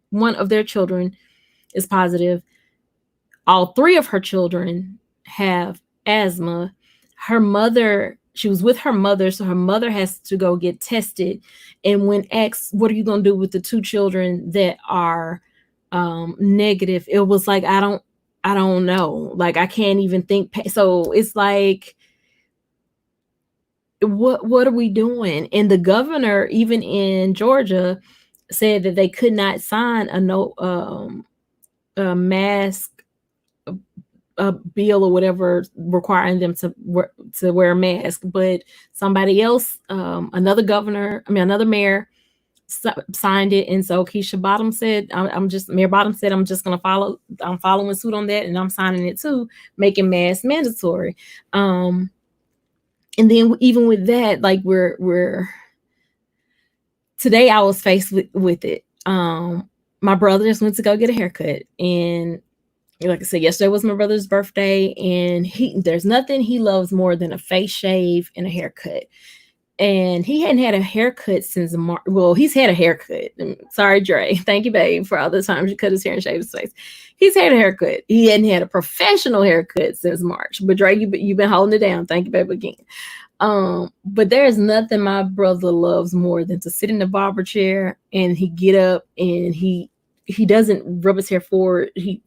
one of their children is positive. All three of her children have asthma. Her mother, she was with her mother, so her mother has to go get tested. And when asked, what are you going to do with the two children that are negative, it was like, I don't know. Like, I can't even think. So it's like, what are we doing? And the governor, even in Georgia, said that they could not sign a mask a bill or whatever requiring them to wear a mask. But somebody else, another mayor signed it. And so Keisha Bottom said, Mayor Bottom said, I'm just going to I'm following suit on that, and I'm signing it too, making masks mandatory. And then even with that, like we're today I was faced with it. My brother just went to go get a haircut, and like I said, yesterday was my brother's birthday, and there's nothing he loves more than a face shave and a haircut. And he hadn't had a haircut since March. Well, he's had a haircut. Sorry, Dre. Thank you, babe, for all the times you cut his hair and shave his face. He's had a haircut. He hadn't had a professional haircut since March. But Dre, you've been holding it down. Thank you, babe, again. But there's nothing my brother loves more than to sit in the barber chair and he get up and he doesn't rub his hair forward. He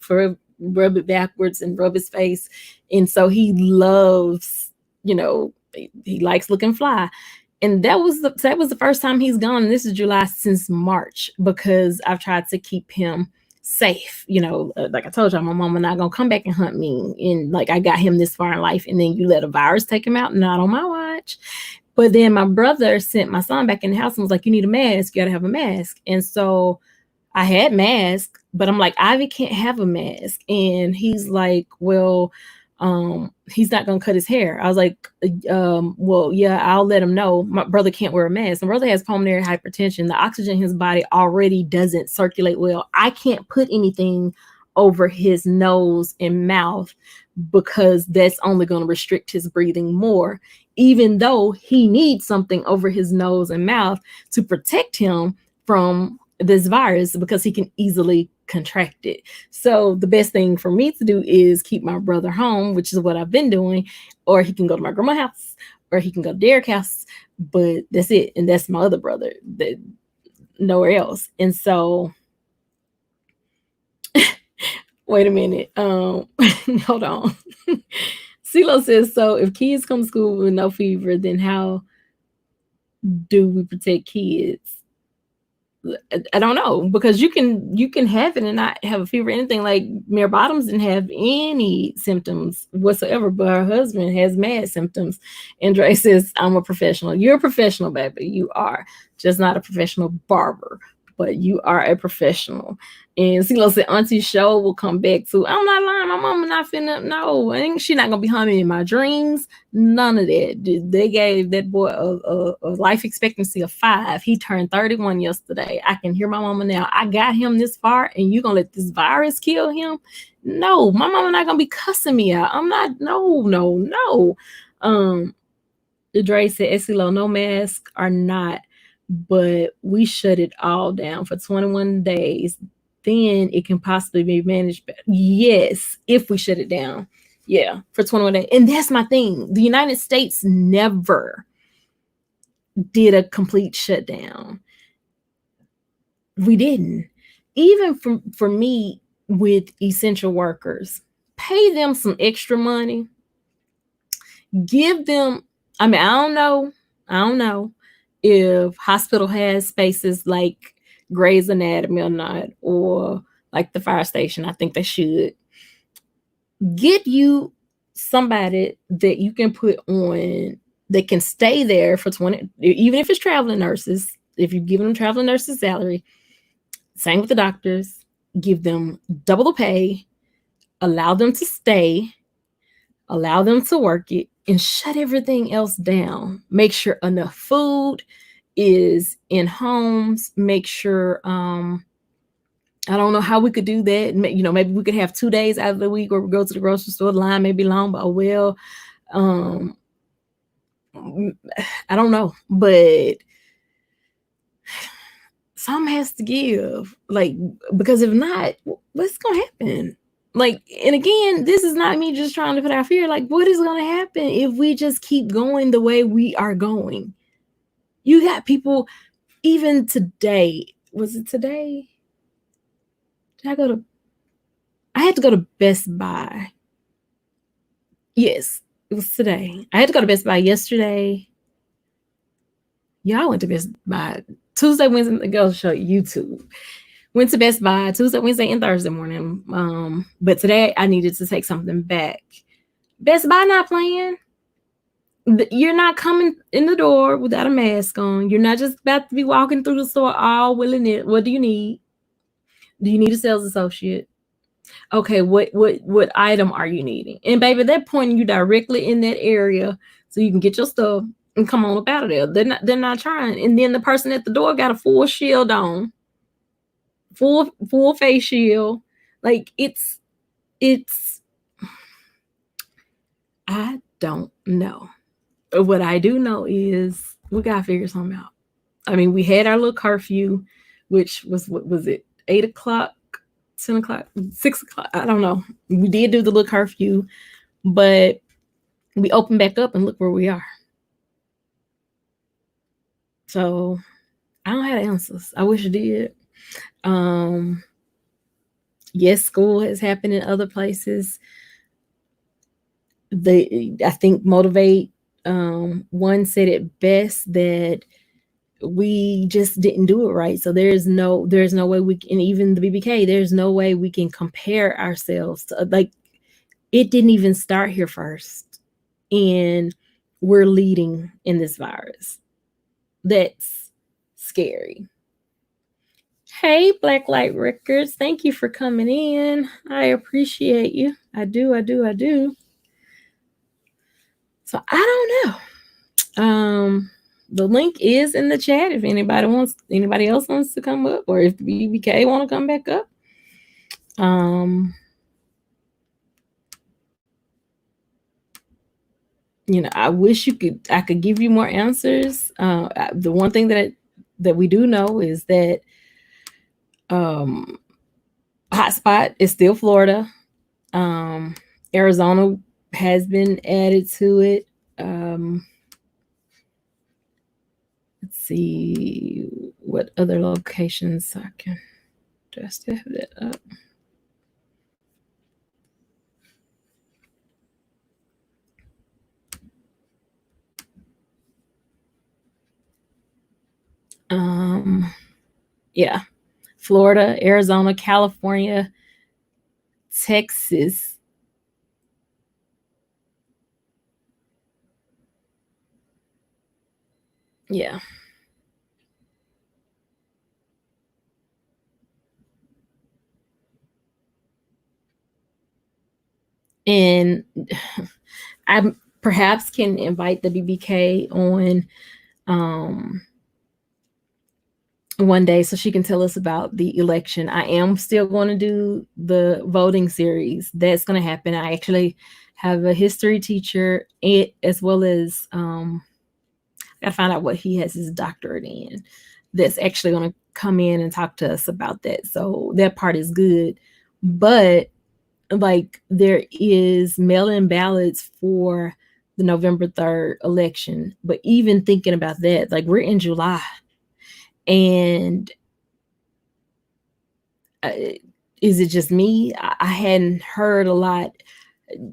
rub it backwards and rub his face. And so he loves, he likes looking fly. And that was the first time he's gone. And this is July since March, because I've tried to keep him safe. Like I told y'all, my mama not gonna come back and hunt me. And like, I got him this far in life, and then you let a virus take him out? Not on my watch. But then my brother sent my son back in the house and was like, you need a mask. You gotta have a mask. And so I had mask, but I'm like, Ivy can't have a mask. And he's like, well, he's not gonna cut his hair. I was like, well, yeah, I'll let him know. My brother can't wear a mask. My brother has pulmonary hypertension. The oxygen in his body already doesn't circulate well. I can't put anything over his nose and mouth because that's only going to restrict his breathing more, even though he needs something over his nose and mouth to protect him from this virus, because he can easily contract it. So the best thing for me to do is keep my brother home, which is what I've been doing, or he can go to my grandma's house, or he can go to Derek's house, but that's it. And that's my other brother, that nowhere else. And so wait a minute. Hold on. CeeLo says, so if kids come to school with no fever, then how do we protect kids? I don't know, because you can have it and not have a fever or anything. Like Mayor Bottoms didn't have any symptoms whatsoever, but her husband has mad symptoms. And Dre says, I'm a professional. You're a professional, baby. You are just not a professional barber, but you are a professional. And CeeLo said, Auntie's show will come back too. I'm not lying. My mama not finna. No, she's not gonna be humming in my dreams. None of that. They gave that boy a life expectancy of 5. He turned 31 yesterday. I can hear my mama now. I got him this far, and you gonna let this virus kill him? No, my mama not gonna be cussing me out. I'm not. No. Dre said, CeeLo, no mask or not, but we shut it all down for 21 days. Then it can possibly be managed better. Yes, if we shut it down. Yeah, for 21 days. And that's my thing. The United States never did a complete shutdown. We didn't. Even for me with essential workers, pay them some extra money. Give them, I don't know if hospital has spaces like Grey's Anatomy or not, or like the fire station. I think they should get you somebody that you can put on that can stay there for 20, even if it's traveling nurses. If you give them traveling nurses salary, same with the doctors, give them double the pay, allow them to stay, allow them to work it, and shut everything else down. Make sure enough food is in homes. Make sure I don't know how we could do that. Maybe we could have 2 days out of the week where we go to the grocery store. The line may be long, but well, um, I don't know, but something has to give. Like, because if not, what's gonna happen? Like, and again, this is not me just trying to put out fear. Like, what is gonna happen if we just keep going the way we are going? You got people, even today. Was it today? Did I go to? I had to go to Best Buy. Yes, it was today. I had to go to Best Buy yesterday. Y'all went to Best Buy Tuesday, Wednesday. Go show YouTube. Went to Best Buy Tuesday, Wednesday, and Thursday morning. But today I needed to take something back. Best Buy not playing. You're not coming in the door without a mask on. You're not just about to be walking through the store all willing it. What do you need? Do you need a sales associate? Okay, what item are you needing? And baby, they're pointing you directly in that area so you can get your stuff and come on up out of there. They're not trying. And then the person at the door got a full shield on, full face shield. Like it's I don't know. What I do know is we gotta figure something out. I mean, we had our little curfew, which was, what was it, 8 o'clock, 10 o'clock, 6 o'clock? I don't know. We did do the little curfew, but we opened back up and look where we are. So I don't have the answers. I wish I did. Yes, school has happened in other places. I think Motivate one said it best that we just didn't do it right. So there's no way we can, even the BBK, there's no way we can compare ourselves to, like, it didn't even start here first. And we're leading in this virus. That's scary. Hey, Blacklight Records, thank you for coming in. I appreciate you. I do. So I don't know. The link is in the chat if anybody else wants to come up, or if the BBK want to come back up. I wish I could give you more answers. The one thing that we do know is that hotspot is still Florida. Arizona has been added to it. Let's see what other locations I can just have that up. Yeah, Florida, Arizona, California, Texas. Yeah. And I perhaps can invite the BBK on one day so she can tell us about the election. I am still going to do the voting series. That's going to happen. I actually have a history teacher, as well as I gotta find out what he has his doctorate in, that's actually going to come in and talk to us about that. So that part is good. But like, there is mail-in ballots for the November 3rd election. But even thinking about that, like, we're in July, and is it just me? I hadn't heard a lot.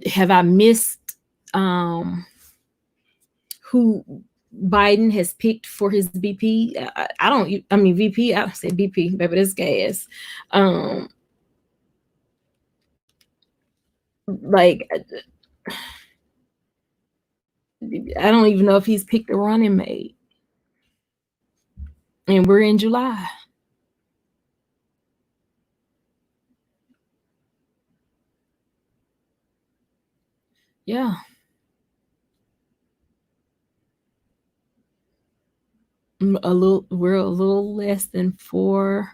Have I missed who Biden has picked for his BP? I don't. I mean, VP. I don't say BP, baby. That's gas. Like, I don't even know if he's picked a running mate, and we're in July. Yeah, a little. We're a little less than 4.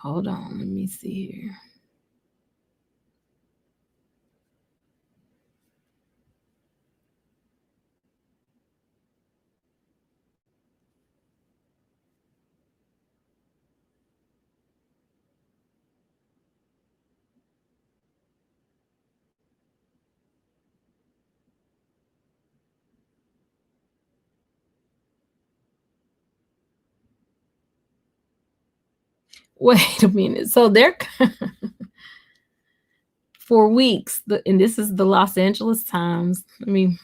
Hold on, let me see here. Wait a minute. So they're for weeks, and this is the Los Angeles Times. I mean,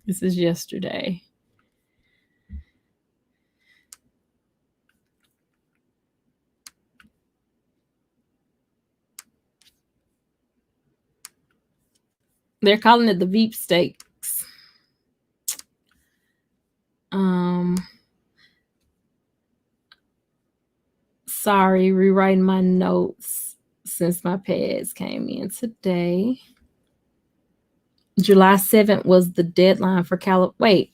this is yesterday. They're calling it the Veep Stakes. Um, Sorry, rewriting my notes since my pads came in today. July 7th was the deadline for wait.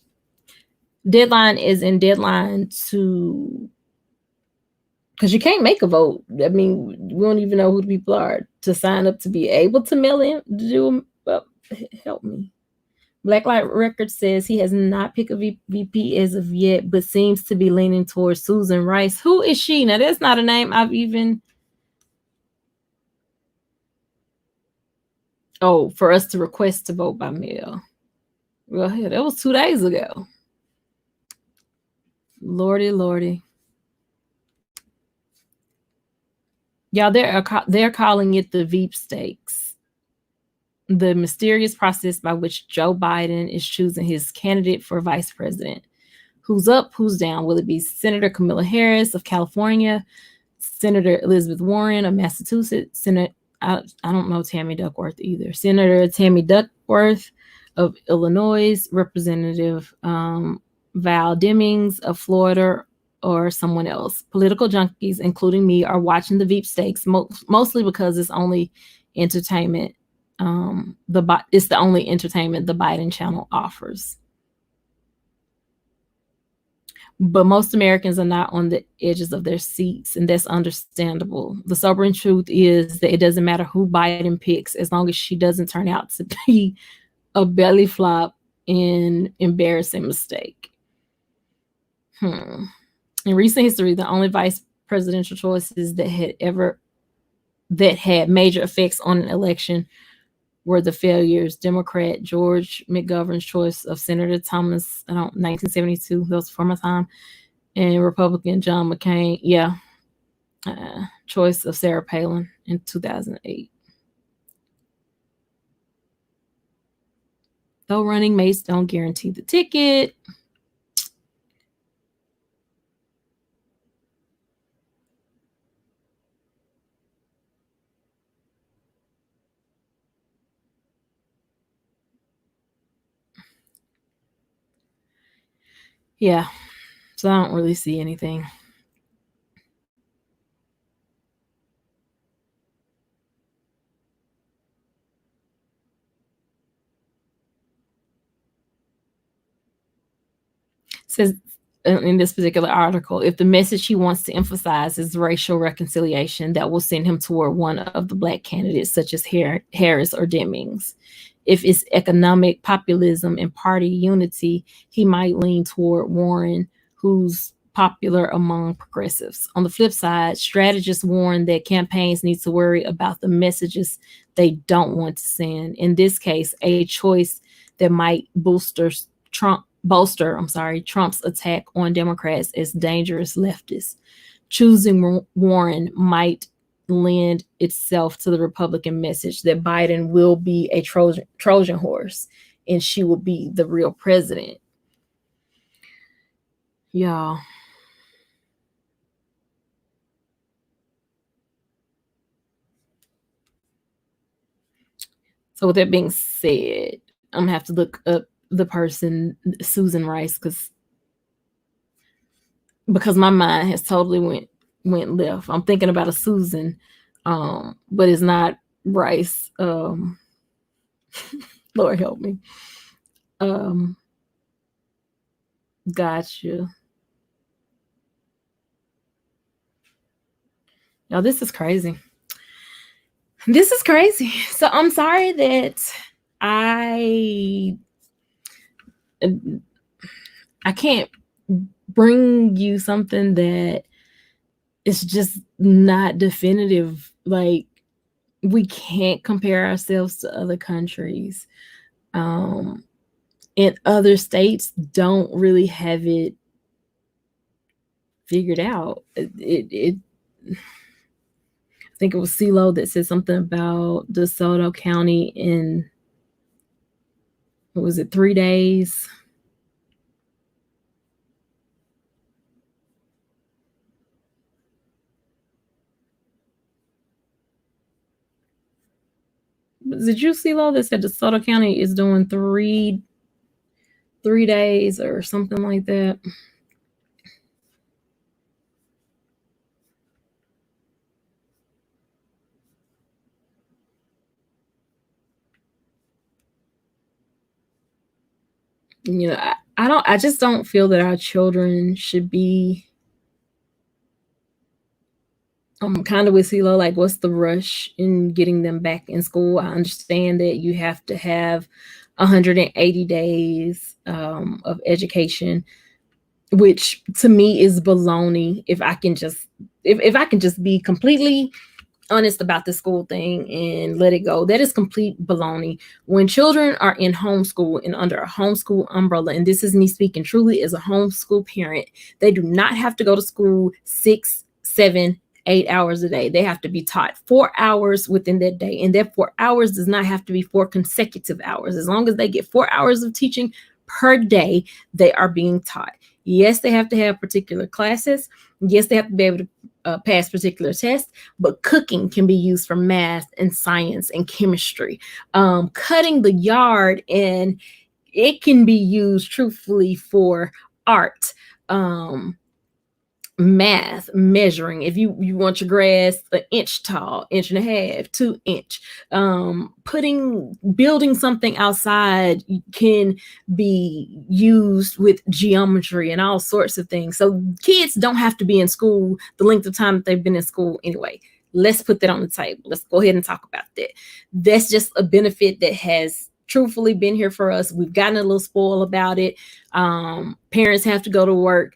Deadline is in deadline to, because you can't make a vote. I mean, we don't even know who the people are to sign up to be able to mail in to do. Well, help me. Blacklight Records says he has not picked a VP as of yet, but seems to be leaning towards Susan Rice. Who is she? Now, that's not a name I've even. Oh, for us to request to vote by mail. Well, hell, that was 2 days ago. Lordy, lordy. Y'all, they're calling it the Veep Stakes, the mysterious process by which Joe Biden is choosing his candidate for vice president. Who's up? Who's down? Will it be Senator Kamala Harris of California, Senator Elizabeth Warren of Massachusetts, I don't know Tammy Duckworth either. Senator Tammy Duckworth of Illinois, Representative Val Demings of Florida, or someone else. Political junkies, including me, are watching the Veep Stakes mostly because it's only entertainment. It's the only entertainment the Biden channel offers. But most Americans are not on the edges of their seats, and that's understandable. The sobering truth is that it doesn't matter who Biden picks, as long as she doesn't turn out to be a belly flop and embarrassing mistake. In recent history, the only vice presidential choices that had major effects on an election were the failures. Democrat George McGovern's choice of Senator Thomas, 1972, that was before my time, and Republican John McCain, choice of Sarah Palin in 2008. Though running mates don't guarantee the ticket. Yeah, so I don't really see anything. Says in this particular article, if the message he wants to emphasize is racial reconciliation, that will send him toward one of the Black candidates, such as Harris or Demings. If it's economic populism and party unity, he might lean toward Warren, who's popular among progressives. On the flip side, strategists warn that campaigns need to worry about the messages they don't want to send. In this case, a choice that might bolster Trump's attack on Democrats as dangerous leftists. Choosing Warren might lend itself to the Republican message that Biden will be a Trojan horse and she will be the real president. Yeah. So with that being said, I'm gonna have to look up the person, Susan Rice, because my mind has totally went left. I'm thinking about a Susan, but it's not Rice. Lord help me. Um, gotcha. Now this is crazy. This is crazy. So I'm sorry that I I can't bring you something that is just not definitive. Like, we can't compare ourselves to other countries. Um, and other states don't really have it figured out. I think it was CeeLo that said something about DeSoto County in, what was it, 3 days? Did you see law that said DeSoto County is doing 3 days or something like that? You know, I don't. I just don't feel that our children should be. Kind of with CeeLo, like, what's the rush in getting them back in school? I understand that you have to have 180 days of education, which to me is baloney. If I can just be completely honest about the school thing and let it go, that is complete baloney. When children are in homeschool and under a homeschool umbrella, and this is me speaking truly as a homeschool parent, they do not have to go to school 6, 7, 8 hours a day. They have to be taught 4 hours within that day, and that 4 hours does not have to be 4 consecutive hours. As long as they get 4 hours of teaching per day, they are being taught. Yes, they have to have particular classes. Yes, they have to be able to pass particular tests, but cooking can be used for math and science and chemistry. Cutting the yard, and it can be used truthfully for art. Math, measuring, if you want your grass an inch tall, inch and a half, 2 inch. Building something outside can be used with geometry and all sorts of things. So kids don't have to be in school the length of time that they've been in school anyway. Let's put that on the table. Let's go ahead and talk about that. That's just a benefit that has truthfully been here for us. We've gotten a little spoiled about it. Parents have to go to work.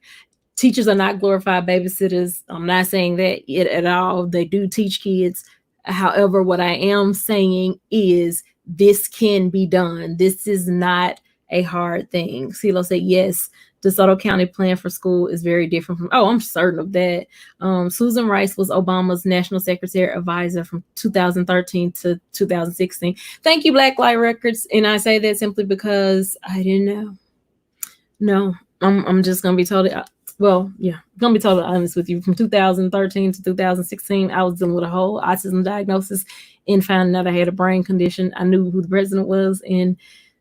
Teachers are not glorified babysitters. I'm not saying that at all. They do teach kids. However, what I am saying is this can be done. This is not a hard thing. CeeLo said, yes, DeSoto County plan for school is very different from, oh, I'm certain of that. Susan Rice was Obama's national secretary advisor from 2013 to 2016. Thank you, Blacklight Records. And I say that simply because I didn't know. No, I'm just gonna be totally, well, yeah, I'm gonna be totally honest with you. From 2013 to 2016, I was dealing with a whole autism diagnosis and finding out I had a brain condition. I knew who the president was and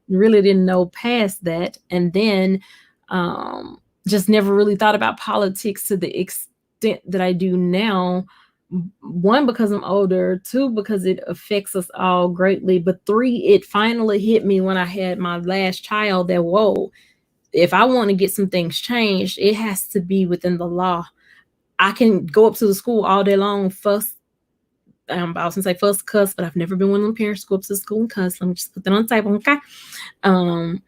really didn't know past that. And then just never really thought about politics to the extent that I do now. One, because I'm older. Two, because it affects us all greatly. But three, it finally hit me when I had my last child that, whoa, if I want to get some things changed, it has to be within the law. I can go up to the school all day long, fuss. I was gonna say fuss, cuss, but I've never been one of them parents to go up to the school and cuss. Let me just put that on the table, okay? Um,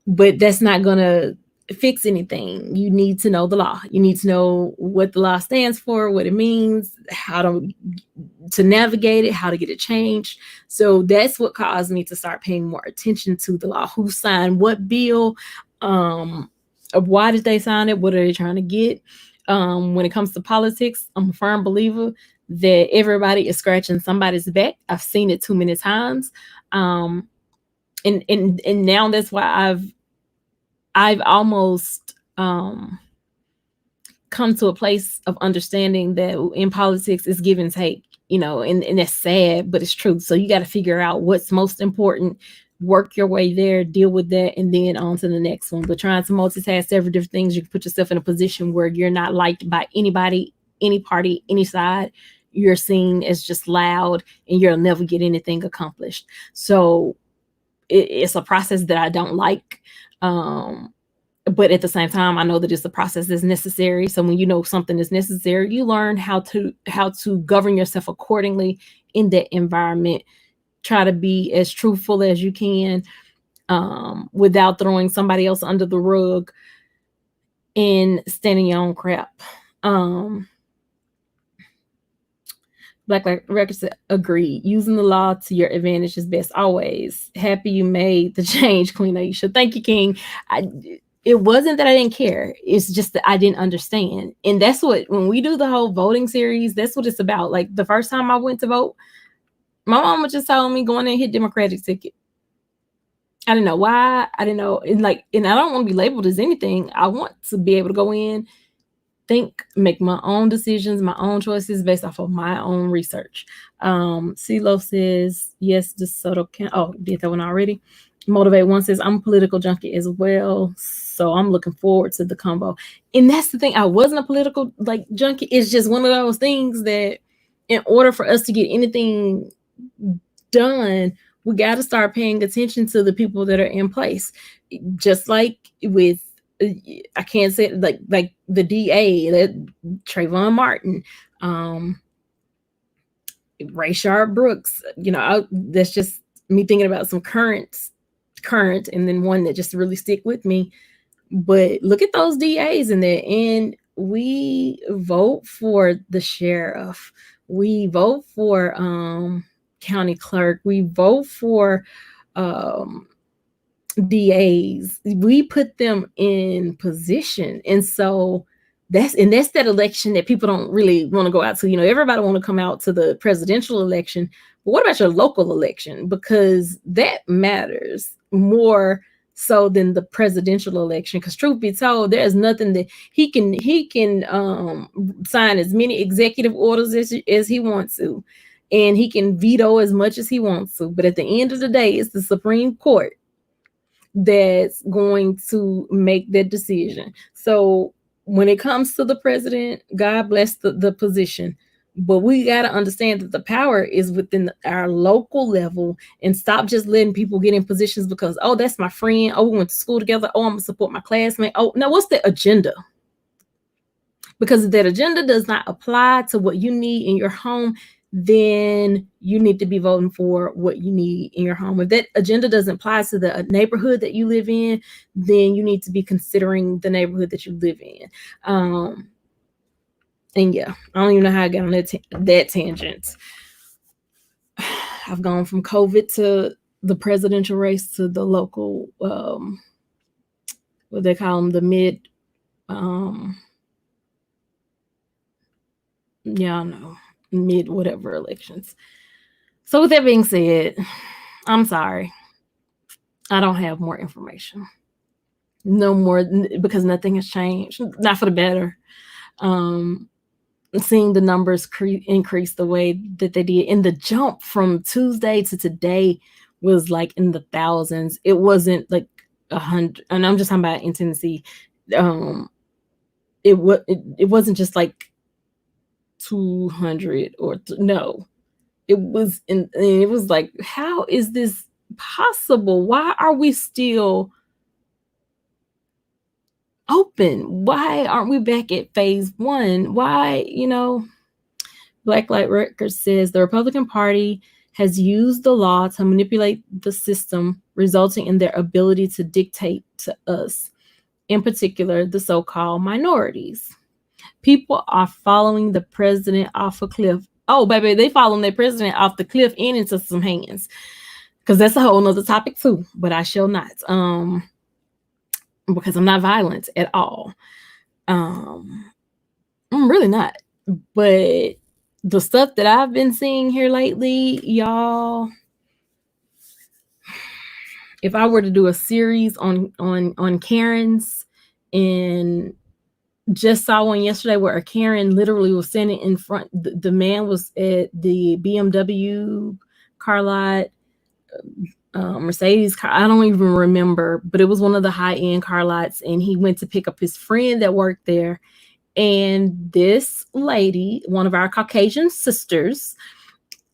but that's not gonna fix anything. You need to know the law. You need to know what the law stands for, what it means, how to navigate it, how to get it changed. So that's what caused me to start paying more attention to the law. Who signed what bill? Why did they sign it? What are they trying to get? When it comes to politics, I'm a firm believer that everybody is scratching somebody's back. I've seen it too many times. And now that's why I've almost um come to a place of understanding that in politics it's give and take, and that's sad, but it's true. So you got to figure out what's most important, work your way there, deal with that, and then on to the next one. But trying to multitask several different things, you can put yourself in a position where you're not liked by anybody, any party, any side. You're seen as just loud, and you'll never get anything accomplished. So it's a process that I don't like. But at the same time, I know that it's a process that's necessary. So when you know something is necessary, you learn how to govern yourself accordingly in that environment. Try to be as truthful as you can, without throwing somebody else under the rug and standing your own crap. um Black Records agree. Using the law to your advantage is best always. Happy you made the change, Queen Aisha. Thank you, King. It wasn't that I didn't care. It's just that I didn't understand. And that's what, when we do the whole voting series, that's what it's about. Like the first time I went to vote, my mama just told me go in there and hit Democratic ticket. I didn't know why. I didn't know. And I don't want to be labeled as anything. I want to be able to go in, think, make my own decisions, my own choices based off of my own research. CeeLo says, yes, DeSoto can. Oh, did that one already. Motivate One says, I'm a political junkie as well, so I'm looking forward to the combo. And that's the thing. I wasn't a political junkie. It's just one of those things that in order for us to get anything done, we got to start paying attention to the people that are in place. Just like with, I can't say it, like the DA, that Trayvon Martin, Rayshard Brooks. That's just me thinking about some current, and then one that just really stick with me. But look at those DAs in there, and we vote for the sheriff, we vote for county clerk, we vote for DAs, we put them in position. And so that's that election that people don't really want to go out to. Everybody want to come out to the presidential election, but what about your local election? Because that matters more so than the presidential election. Because truth be told, there's nothing that he can sign as many executive orders as he wants to, and he can veto as much as he wants to. But at the end of the day, it's the Supreme Court that's going to make that decision. So when it comes to the president, God bless the position, but we got to understand that the power is within our local level, and stop just letting people get in positions because, oh, that's my friend, oh, we went to school together, oh, I'm gonna support my classmate. Oh, now what's the agenda? Because if that agenda does not apply to what you need in your home, then you need to be voting for what you need in your home. If that agenda doesn't apply to the neighborhood that you live in, then you need to be considering the neighborhood that you live in. And yeah, I don't even know how I got on that tangent. I've gone from COVID to the presidential race to the local, what they call them, the mid, yeah, I know, mid whatever elections. So with that being said, I'm sorry, I don't have more information. No more, because nothing has changed, not for the better. Seeing the numbers increase the way that they did, and the jump from Tuesday to today was like in the thousands. It wasn't like 100, and I'm just talking about in Tennessee. It wasn't just like 200 or no. It was it was like, how is this possible? Why are we still open? Why aren't we back at phase one? Why, Blacklight Records says the Republican Party has used the law to manipulate the system, resulting in their ability to dictate to us, in particular, the so-called minorities. People are following the president off a cliff. Oh, baby, they following their president off the cliff and into some hands. Because that's a whole nother topic too, but I shall not. Because I'm not violent at all. I'm really not. But the stuff that I've been seeing here lately, y'all, if I were to do a series on Karens And just saw one yesterday where a Karen literally was standing in front. The man was at the BMW car lot, Mercedes car. I don't even remember, but it was one of the high end car lots. And he went to pick up his friend that worked there. And this lady, one of our Caucasian sisters,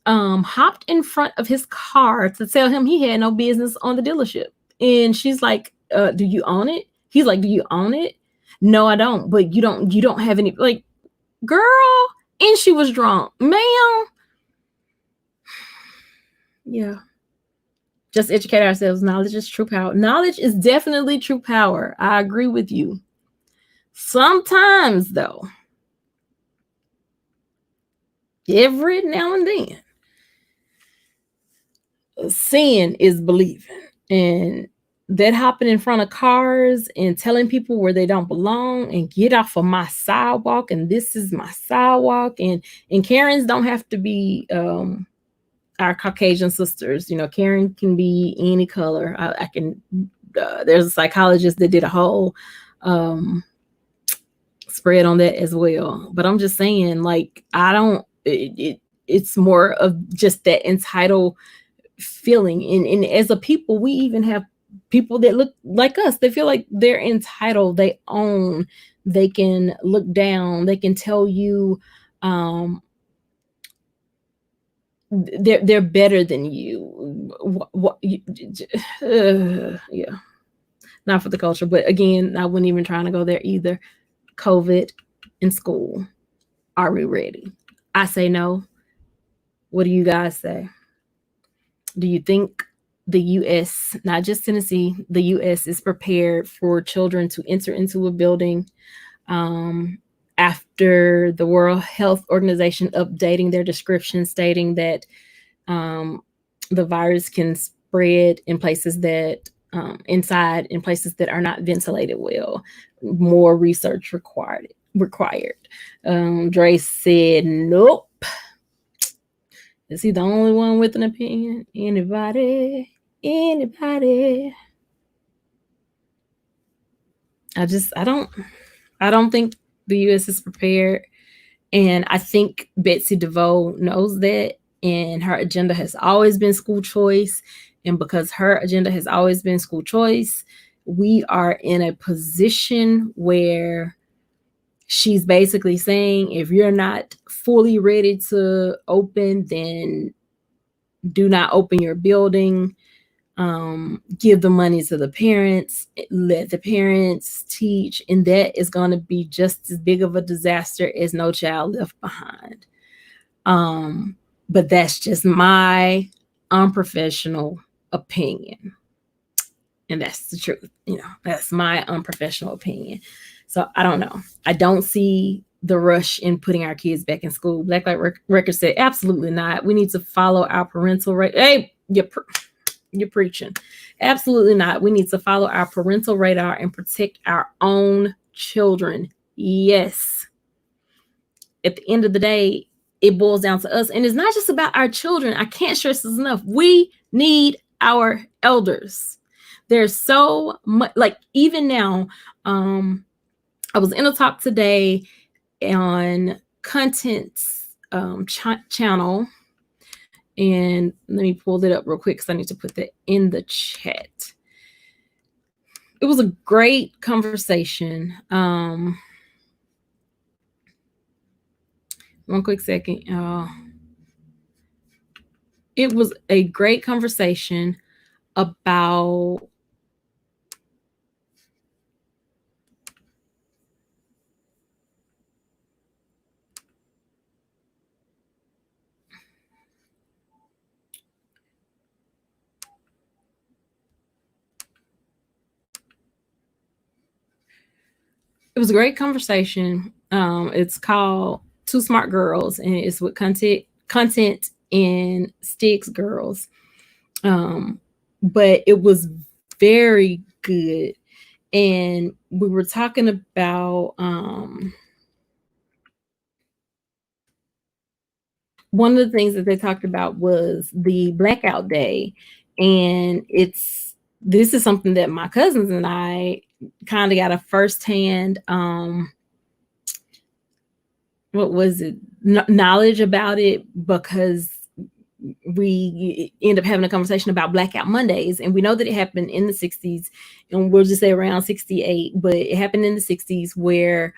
hopped in front of his car to tell him he had no business on the dealership. And she's like, do you own it? He's like, do you own it? No, I don't. But you don't have any, like, girl. And she was drunk, ma'am. Yeah. Just educate ourselves. Knowledge is true power. Knowledge is definitely true power. I agree with you. Sometimes, though, every now and then, seeing is believing. And that hopping in front of cars and telling people where they don't belong and get off of my sidewalk and this is my sidewalk. And Karens don't have to be our Caucasian sisters. Karen can be any color. I can. There's a psychologist that did a whole spread on that as well. But I'm just saying, like, I don't. It's more of just that entitled feeling. And as a people, we even have people that look like us. They feel like they're entitled. They own. They can look down. They can tell you. They're better than you. Yeah, not for the culture. But again, I wasn't even trying to go there either. COVID in school. Are we ready? I say no. What do you guys say? Do you think the U.S., not just Tennessee, the U.S. is prepared for children to enter into a building after the World Health Organization updating their description, stating that the virus can spread in places that inside in places that are not ventilated well? More research required. Dre said nope. Is he the only one with an opinion? Anybody? I don't think the US is prepared. And I think Betsy DeVoe knows that. And her agenda has always been school choice. And because her agenda has always been school choice, we are in a position where she's basically saying, if you're not fully ready to open, then do not open your building. Give the money to the parents, let the parents teach, and that is going to be just as big of a disaster as No Child Left Behind. But that's just my unprofessional opinion. And that's the truth. That's my unprofessional opinion. So I don't know. I don't see the rush in putting our kids back in school. Blacklight Records said, absolutely not. We need to follow our parental radar. Hey, you're preaching. Absolutely not. We need to follow our parental radar and protect our own children. Yes. At the end of the day, it boils down to us. And it's not just about our children. I can't stress this enough. We need our elders. There's so much, like, even now, I was in a talk today on Content's channel, and let me pull it up real quick because I need to put that in the chat. It was a great conversation. One quick second. It was a great conversation about it was a great conversation. It's called Two Smart Girls, and it's with content and Sticks Girls. But it was very good. And we were talking about one of the things that they talked about was the blackout day. And this is something that my cousins and I kind of got a firsthand what was it knowledge about it, because we end up having a conversation about Blackout Mondays, and we know that it happened in the 60s, and we'll just say around 68, but it happened in the 60s where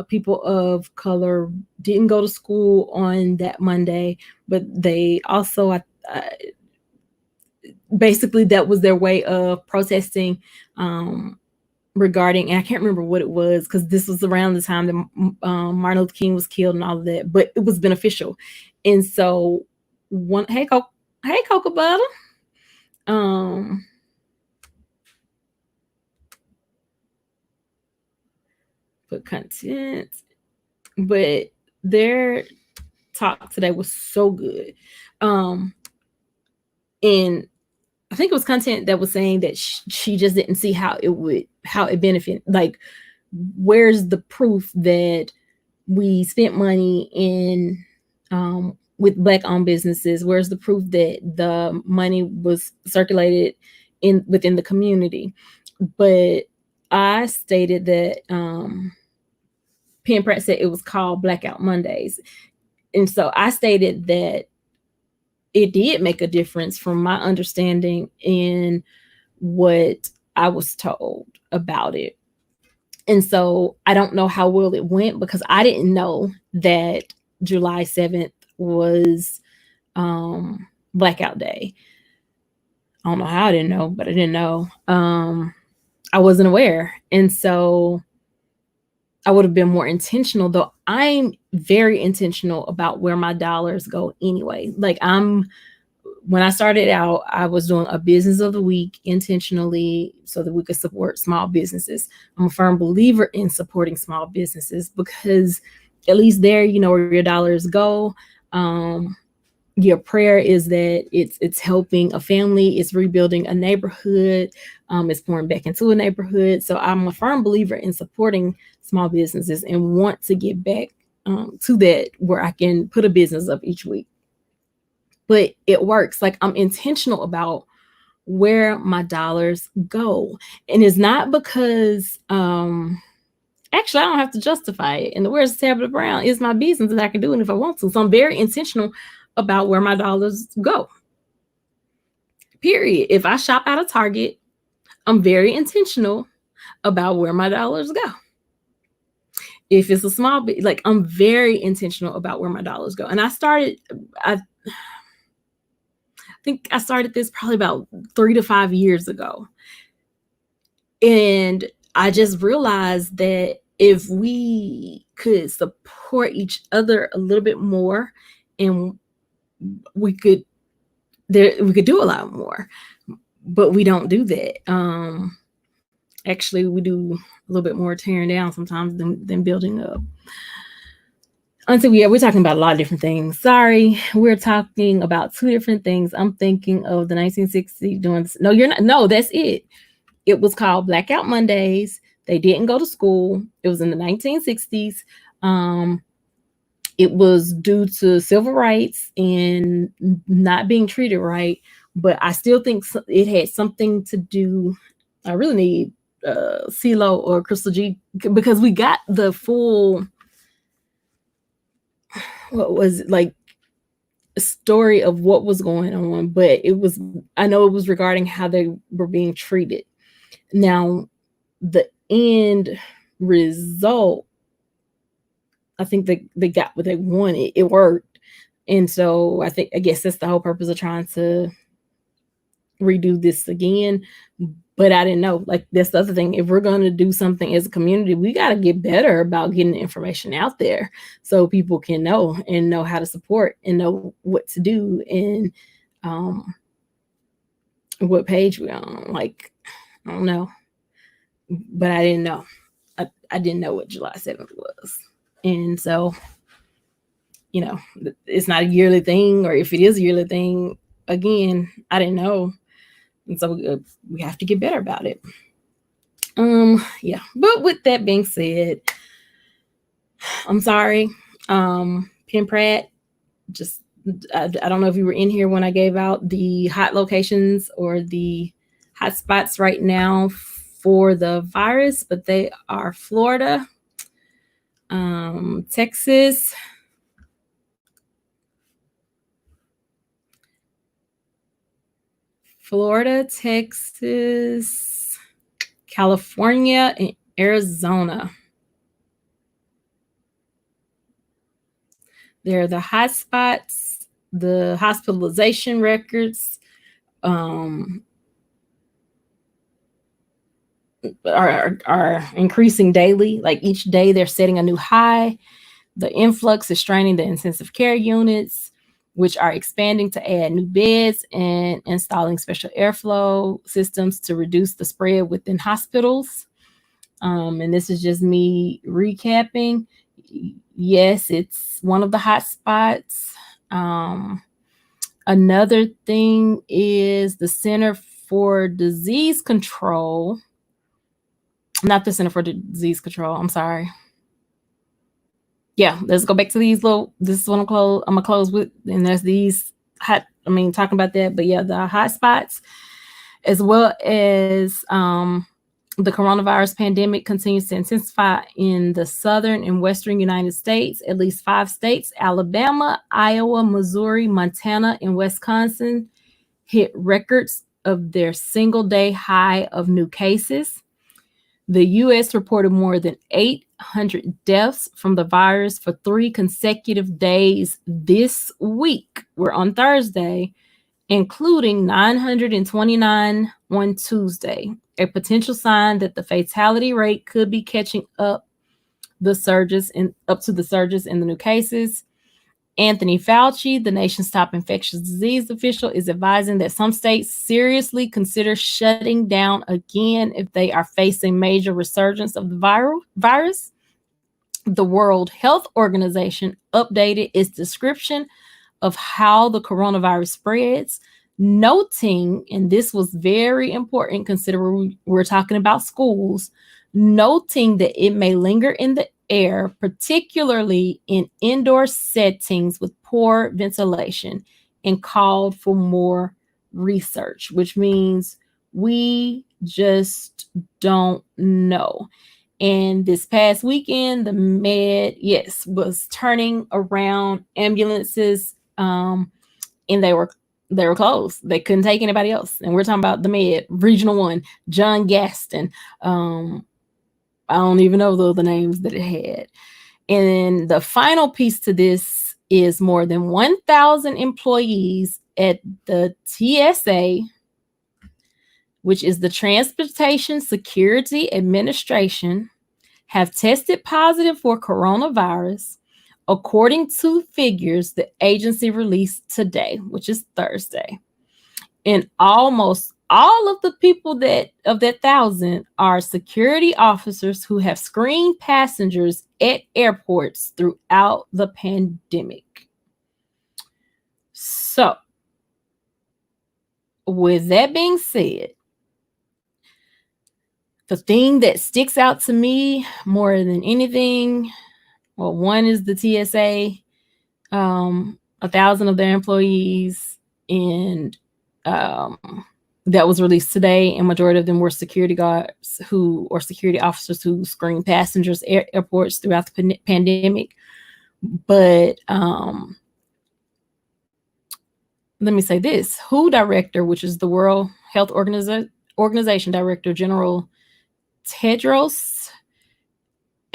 people of color didn't go to school on that Monday, but they also basically that was their way of protesting regarding, and I can't remember what it was because this was around the time that Martin Luther King was killed and all of that, but it was beneficial. And so one, hey Cocoa Butter, um, put content, but their talk today was so good. And I think it was content that was saying that she just didn't see how it benefit. Like, where's the proof that we spent money in with Black-owned businesses? Where's the proof that the money was circulated within the community? But I stated that Penn Pratt said it was called Blackout Mondays, and so I stated that it did make a difference from my understanding in what I was told about it. And so I don't know how well it went because I didn't know that July 7th was Blackout Day. I don't know how I didn't know, but I didn't know. I wasn't aware. And so I would have been more intentional, though I'm very intentional about where my dollars go anyway. Like, when I started out, I was doing a business of the week intentionally so that we could support small businesses. I'm a firm believer in supporting small businesses because at least there, you know where your dollars go. Your prayer is that it's helping a family, it's rebuilding a neighborhood, it's pouring back into a neighborhood. So I'm a firm believer in supporting small businesses and want to get back to that where I can put a business up each week. But it works. Like, I'm intentional about where my dollars go. And it's not because actually I don't have to justify it. And the words of Tabitha Brown, is my business and I can do it if I want to. So I'm very intentional about where my dollars go. Period. If I shop at a Target, I'm very intentional about where my dollars go. If it's a small bit, like, I'm very intentional about where my dollars go. And I think I started this probably about 3 to 5 years ago. And I just realized that if we could support each other a little bit more, and we could do a lot more, but we don't do that. Actually, we do a little bit more tearing down sometimes than building up. Until we're talking about a lot of different things. Sorry, we're talking about 2 different things. I'm thinking of the 1960s doing this. No, you're not. No, that's it. It was called Blackout Mondays. They didn't go to school. It was in the 1960s. It was due to civil rights and not being treated right. But I still think it had something to do. I really need CeeLo or Crystal G, because we got the full, what was it, like, story of what was going on, but I know it was regarding how they were being treated. Now, the end result, I think they got what they wanted. It worked. And so I guess that's the whole purpose of trying to redo this again. But I didn't know, like, that's the other thing. If we're going to do something as a community, we got to get better about getting the information out there so people can know and know how to support and know what to do and what page we're on. Like, I don't know. But I didn't know. I didn't know what July 7th was. And so, it's not a yearly thing, or if it is a yearly thing, again, I didn't know. And so we have to get better about it. Yeah. But with that being said, I'm sorry. Penn Pratt, just I don't know if you were in here when I gave out the hot locations or the hot spots right now for the virus, but they are Florida, Texas, Texas, California, and Arizona. They're the hotspots. The hospitalization records um, are increasing daily. Like each day, they're setting a new high. The influx is straining the intensive care units, which are expanding to add new beds and installing special airflow systems to reduce the spread within hospitals. And this is just me recapping. Yes, it's one of the hot spots. Another thing is the Center for Disease Control. Not the Center for Disease Control. I'm sorry. Yeah, let's go back to these little. This is what I'm gonna close with, and there's these hot. I mean, talking about that, but yeah, the hot spots, as well as the coronavirus pandemic continues to intensify in the southern and western United States. At least 5 states, Alabama, Iowa, Missouri, Montana, and Wisconsin, hit records of their single day high of new cases. The U.S. reported more than 800 deaths from the virus for 3 consecutive days this week. We're on Thursday, including 929 on Tuesday, a potential sign that the fatality rate could be catching up to the surges in the new cases. Anthony Fauci, the nation's top infectious disease official, is advising that some states seriously consider shutting down again if they are facing major resurgence of the virus. The World Health Organization updated its description of how the coronavirus spreads, noting, and this was very important considering we're talking about schools, noting that it may linger in the air, particularly in indoor settings with poor ventilation, and called for more research, which means we just don't know. And this past weekend, the Med, yes, was turning around ambulances, and they were closed. They couldn't take anybody else. And we're talking about the Med, Regional One, John Gaston. I don't even know the names that it had. And the final piece to this is more than 1,000 employees at the TSA, which is the Transportation Security Administration, have tested positive for coronavirus, according to figures the agency released today, which is Thursday. And almost all of the people that 1,000 are security officers who have screened passengers at airports throughout the pandemic. So, with that being said, the thing that sticks out to me more than anything, well, one is the TSA, 1,000 of their employees, and that was released today, and majority of them were security guards or security officers who screen passengers at airports throughout the pandemic. But let me say this: WHO director, which is the World Health Organization Director General Tedros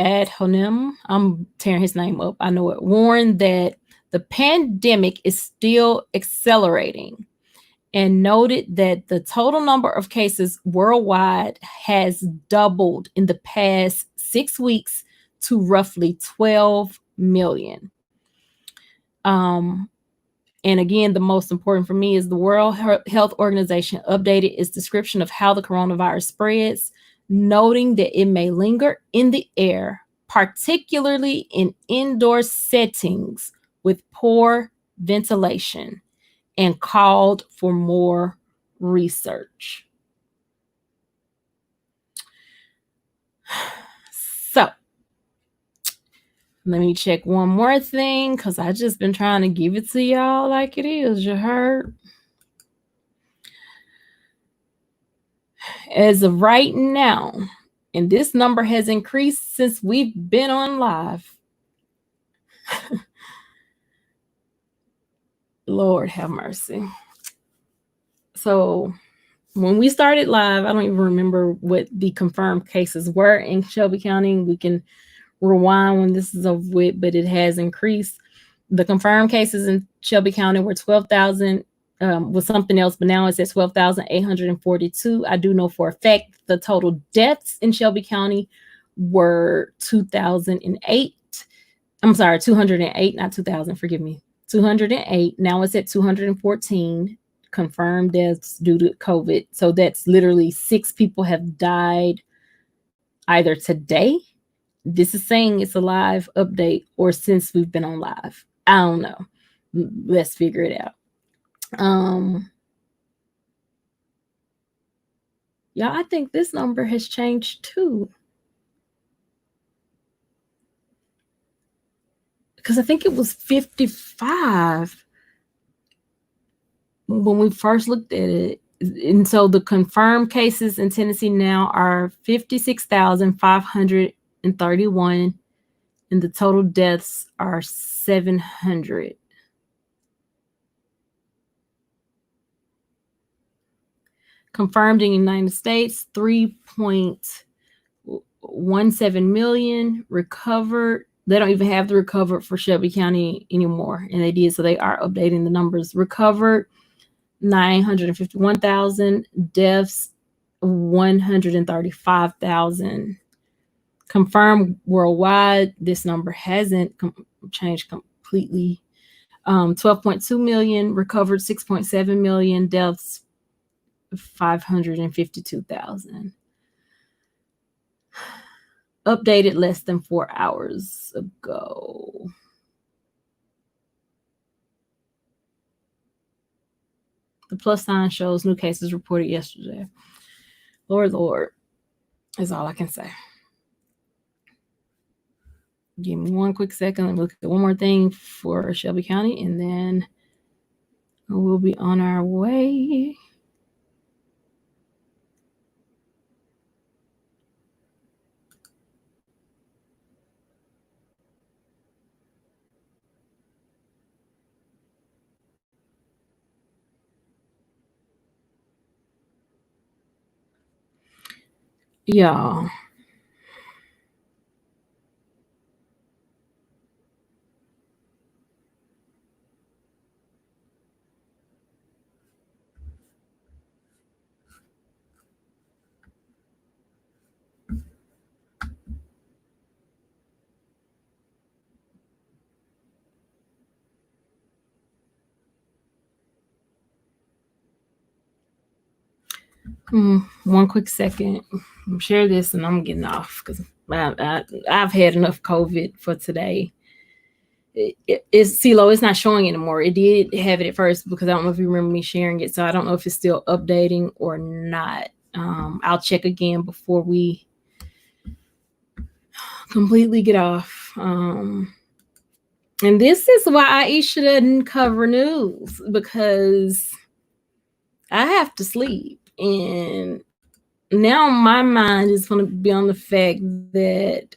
Adhanom, I'm tearing his name up, I know it, warned that the pandemic is still accelerating, and noted that the total number of cases worldwide has doubled in the past 6 weeks to roughly 12 million. And again, the most important for me is the World Health Organization updated its description of how the coronavirus spreads, noting that it may linger in the air, particularly in indoor settings with poor ventilation, and called for more research. So, let me check one more thing, because I just been trying to give it to y'all like it is, you heard? As of right now, and this number has increased since we've been on live. Lord have mercy. So when we started live, I don't even remember what the confirmed cases were in Shelby County. We can rewind when this is over with, but it has increased. The confirmed cases in Shelby County were 12,000, was something else, but now it's at 12,842. I do know for a fact the total deaths in Shelby County were 2008. I'm sorry, 208, not 2000, forgive me. 208. Now it's at 214 confirmed deaths due to COVID. So that's literally 6 people have died either today. This is saying it's a live update or since we've been on live. I don't know. Let's figure it out. Yeah, I think this number has changed too. Because I think it was 55 when we first looked at it. And so the confirmed cases in Tennessee now are 56,531, and the total deaths are 700. Confirmed in the United States, 3.17 million. Recovered, they don't even have the recovered for Shelby County anymore, and they did, so they are updating the numbers. Recovered 951,000, deaths 135,000. Confirmed worldwide, this number hasn't changed completely. 12.2 million, recovered 6.7 million, deaths 552,000. Updated less than 4 hours ago. The plus sign shows new cases reported yesterday. Lord, is all I can say. Give me one quick second. Let me look at one more thing for Shelby County, and then we'll be on our way. Yeah. One quick second. Share this and I'm getting off because I've had enough COVID for today. It's CeeLo, it's not showing anymore. It did have it at first because I don't know if you remember me sharing it, so I don't know if it's still updating or not. I'll check again before we completely get off. And this is why Iseashia doesn't cover news, because I have to sleep, and now my mind is going to be on the fact that,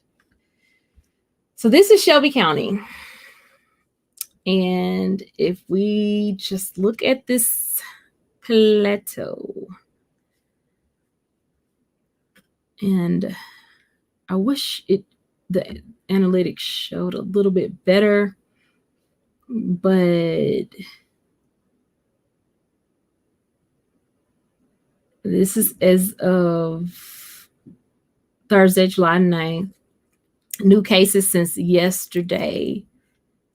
so this is Shelby County. And if we just look at this plateau, and I wish the analytics showed a little bit better, but this is as of Thursday, July 9th. New cases since yesterday,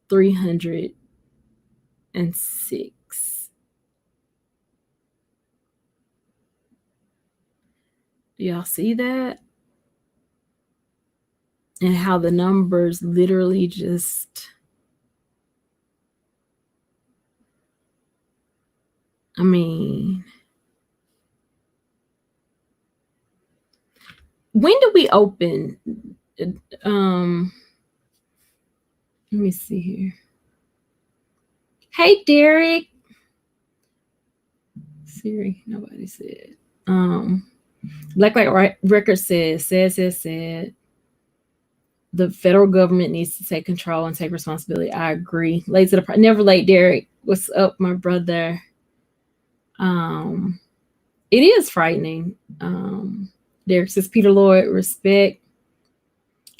306. Do y'all see that? And how the numbers literally just, I mean, when do we open? Let me see here. Hey, Derek. Siri, nobody said. Black Record said the federal government needs to take control and take responsibility. I agree. Late to the never late, Derek. What's up, my brother? Um, it is frightening. Derek says, Peter Lloyd, respect.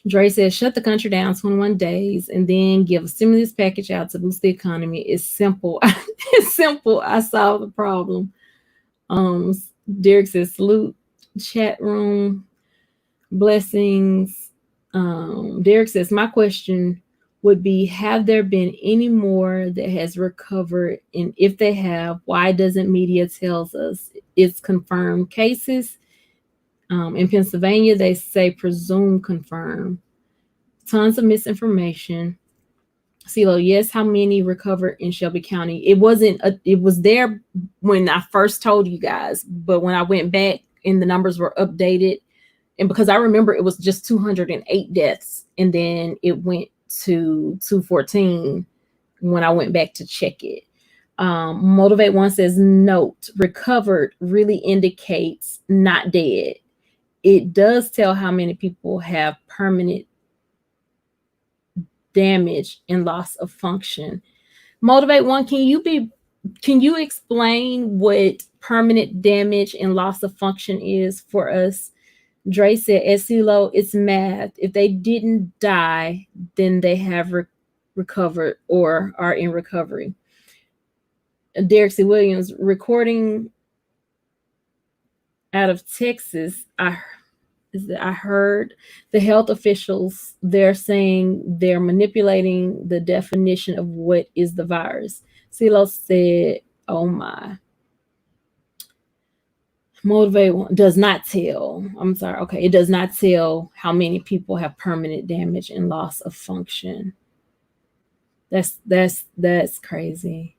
Dre says, shut the country down 21 days and then give a stimulus package out to boost the economy. It's simple. It's simple. I solved the problem. Um, Derek says, salute chat room. Blessings. Derek says, my question would be, have there been any more that has recovered? And if they have, why doesn't media tells us it's confirmed cases? In Pennsylvania, they say presumed confirmed. Tons of misinformation. CeeLo, yes, how many recovered in Shelby County? It wasn't, it was there when I first told you guys, but when I went back and the numbers were updated, and because I remember it was just 208 deaths, and then it went to 214 when I went back to check it. Motivate One says, note, recovered really indicates not dead. It does tell how many people have permanent damage and loss of function. Motivate One, can you explain what permanent damage and loss of function is for us? Dre said, at CeeLo, it's math. If they didn't die, then they have recovered or are in recovery. Derek C. Williams, recording out of Texas, I heard the health officials, they're saying they're manipulating the definition of what is the virus. CeeLo said, oh my. Motivate One does not tell. I'm sorry. Okay, it does not tell how many people have permanent damage and loss of function. That's crazy.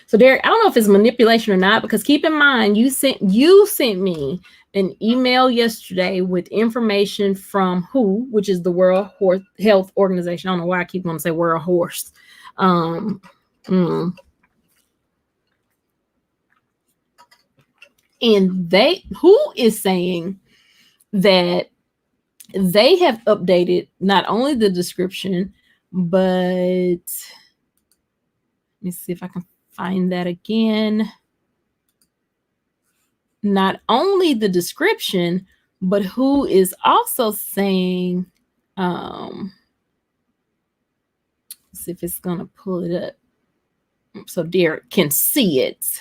So Derek, I don't know if it's manipulation or not, because keep in mind you sent me an email yesterday with information from WHO, which is the World Health Organization. I don't know why I keep wanting to say World Horse. And WHO is saying that they have updated not only the description, but let me see if I can find that again. Not only the description, but WHO is also saying, let's see if it's gonna pull it up so Derek can see it.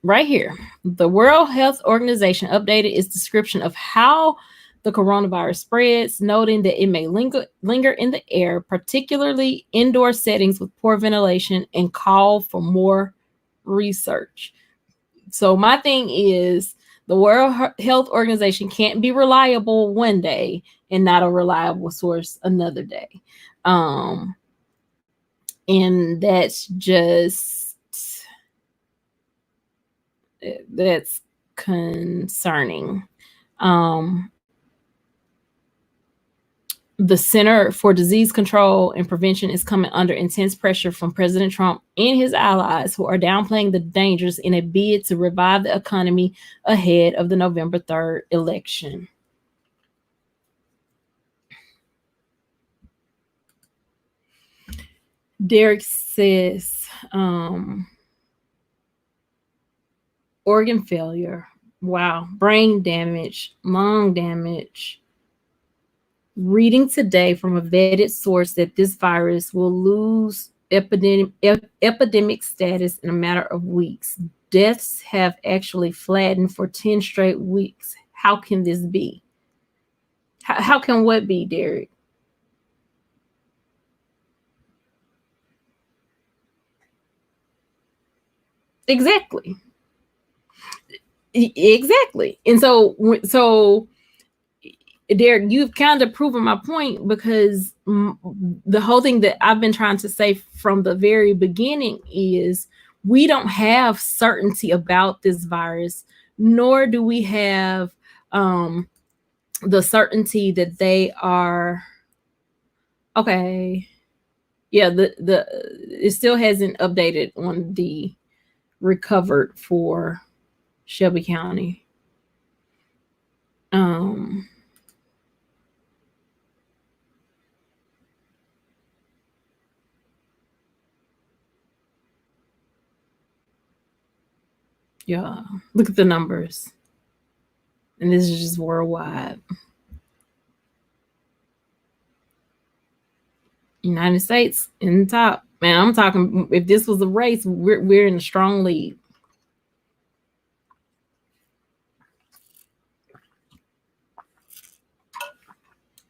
Right here, the World Health Organization updated its description of how the coronavirus spreads, noting that it may linger in the air, particularly indoor settings with poor ventilation, and call for more research. So my thing is, the World Health Organization can't be reliable one day and not a reliable source another day. And that's concerning. The Center for Disease Control and Prevention is coming under intense pressure from President Trump and his allies, who are downplaying the dangers in a bid to revive the economy ahead of the November 3rd election. Derek says, organ failure, wow, brain damage, lung damage. Reading today from a vetted source that this virus will lose epidemic status in a matter of weeks. Deaths have actually flattened for 10 straight weeks. How can this be? How can what be, Derek? Exactly. Exactly. And so Derek, you've kind of proven my point, because the whole thing that I've been trying to say from the very beginning is we don't have certainty about this virus, nor do we have the certainty that they are okay. Yeah, the it still hasn't updated on the recovered for Shelby County. Um, yeah, look at the numbers, and this is just worldwide. United States in the top. Man, I'm talking. If this was a race, we're in a strong lead.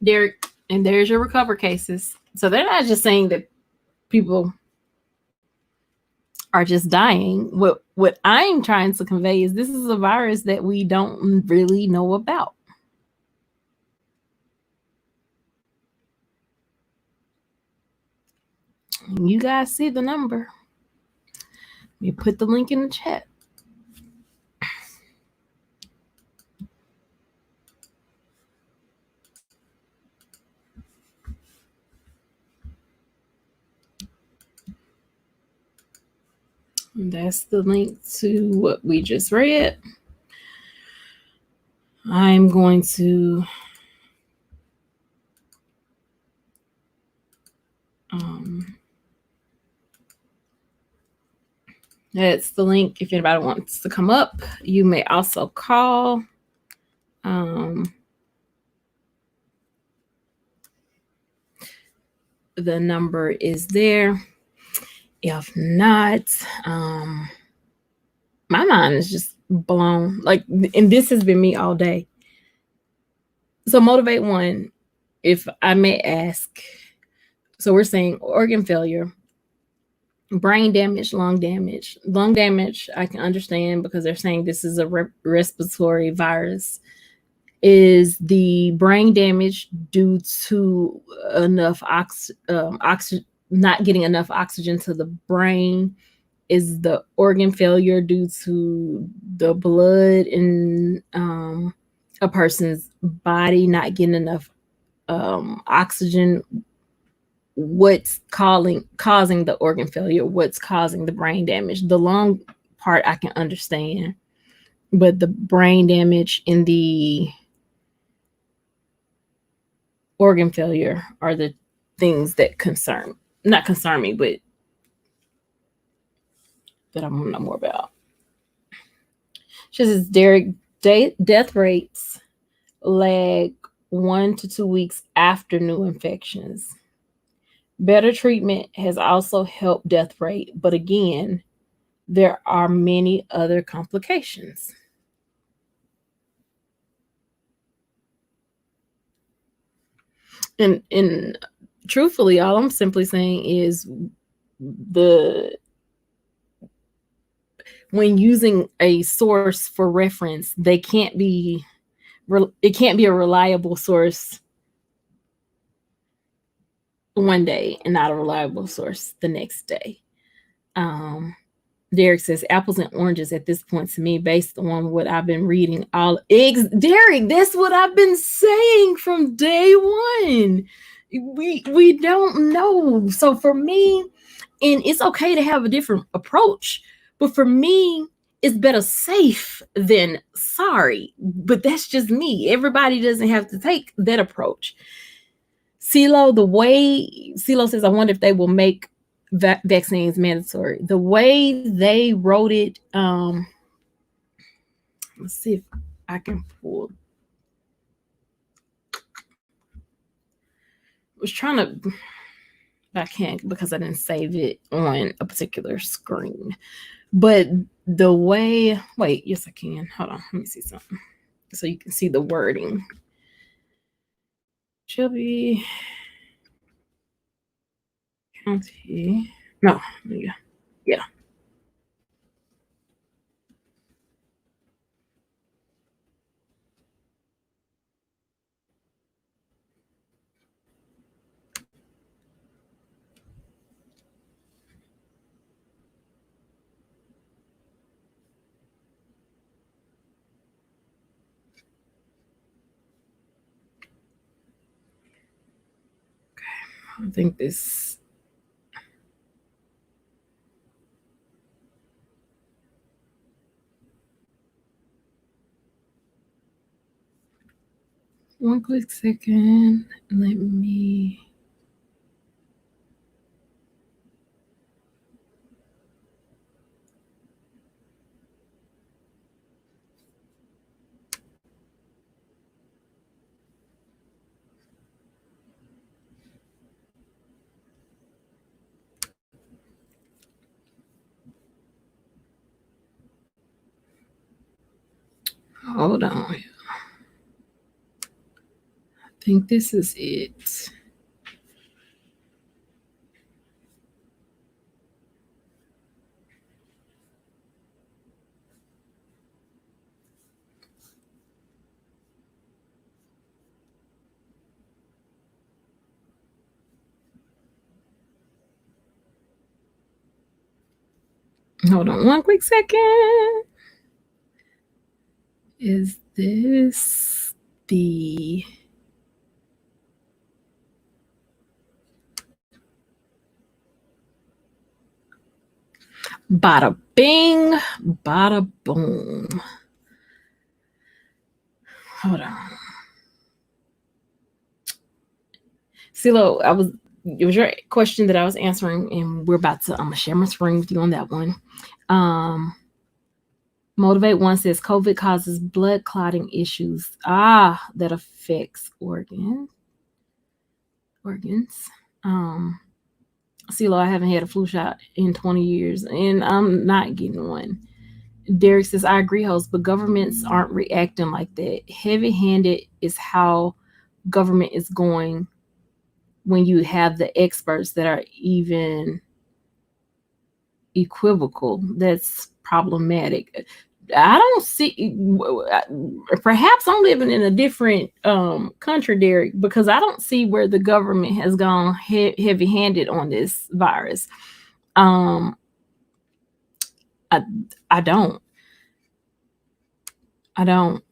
There, and there's your recover cases. So they're not just saying that people are just dying. What I'm trying to convey is this is a virus that we don't really know about. You guys see the number. You put the link in the chat. And that's the link to what we just read. I'm going to um, that's the link. If anybody wants to come up, you may also call. The number is there. If not, my mind is just blown. Like, and this has been me all day. So, Motivate One, if I may ask. So, we're saying organ failure, brain damage, lung damage. Lung damage, I can understand because they're saying this is a respiratory virus. Is the brain damage due to enough oxygen, not getting enough oxygen to the brain? Is the organ failure due to the blood in a person's body not getting enough oxygen? What's causing the organ failure? What's causing the brain damage? The lung part I can understand, but the brain damage in the organ failure are the things that not concern me, but that I want to know more about. She says, Derek, death rates lag 1 to 2 weeks after new infections. Better treatment has also helped death rate, but again, there are many other complications. And truthfully, all I'm simply saying is when using a source for reference, it can't be a reliable source one day and not a reliable source the next day. Derek says apples and oranges at this point to me, based on what I've been reading. All eggs, Derek, that's what I've been saying from day one. We don't know. So for me, and it's okay to have a different approach, but for me, it's better safe than sorry. But that's just me. Everybody doesn't have to take that approach. CeeLo says, I wonder if they will make vaccines mandatory. The way they wrote it, let's see if I can pull. I was trying to, but I can't because I didn't save it on a particular screen. But the way, wait, yes, I can. Hold on, let me see something so you can see the wording. Shelby County. No, yeah. I think this. One quick second. Let me. Hold on. I think this is it. Hold on one quick second. Is this the bada bing, bada boom? Hold on. CeeLo, it was your question that I was answering, and I'm gonna share my screen with you on that one. Motivate One says COVID causes blood clotting issues. That affects organs. CeeLo, I haven't had a flu shot in 20 years, and I'm not getting one. Derek says, I agree, host, but governments aren't reacting like that. Heavy-handed is how government is going when you have the experts that are even equivocal. That's problematic. I don't see. Perhaps I'm living in a different country, Derek, because I don't see where the government has gone heavy-handed on this virus. I don't. I don't.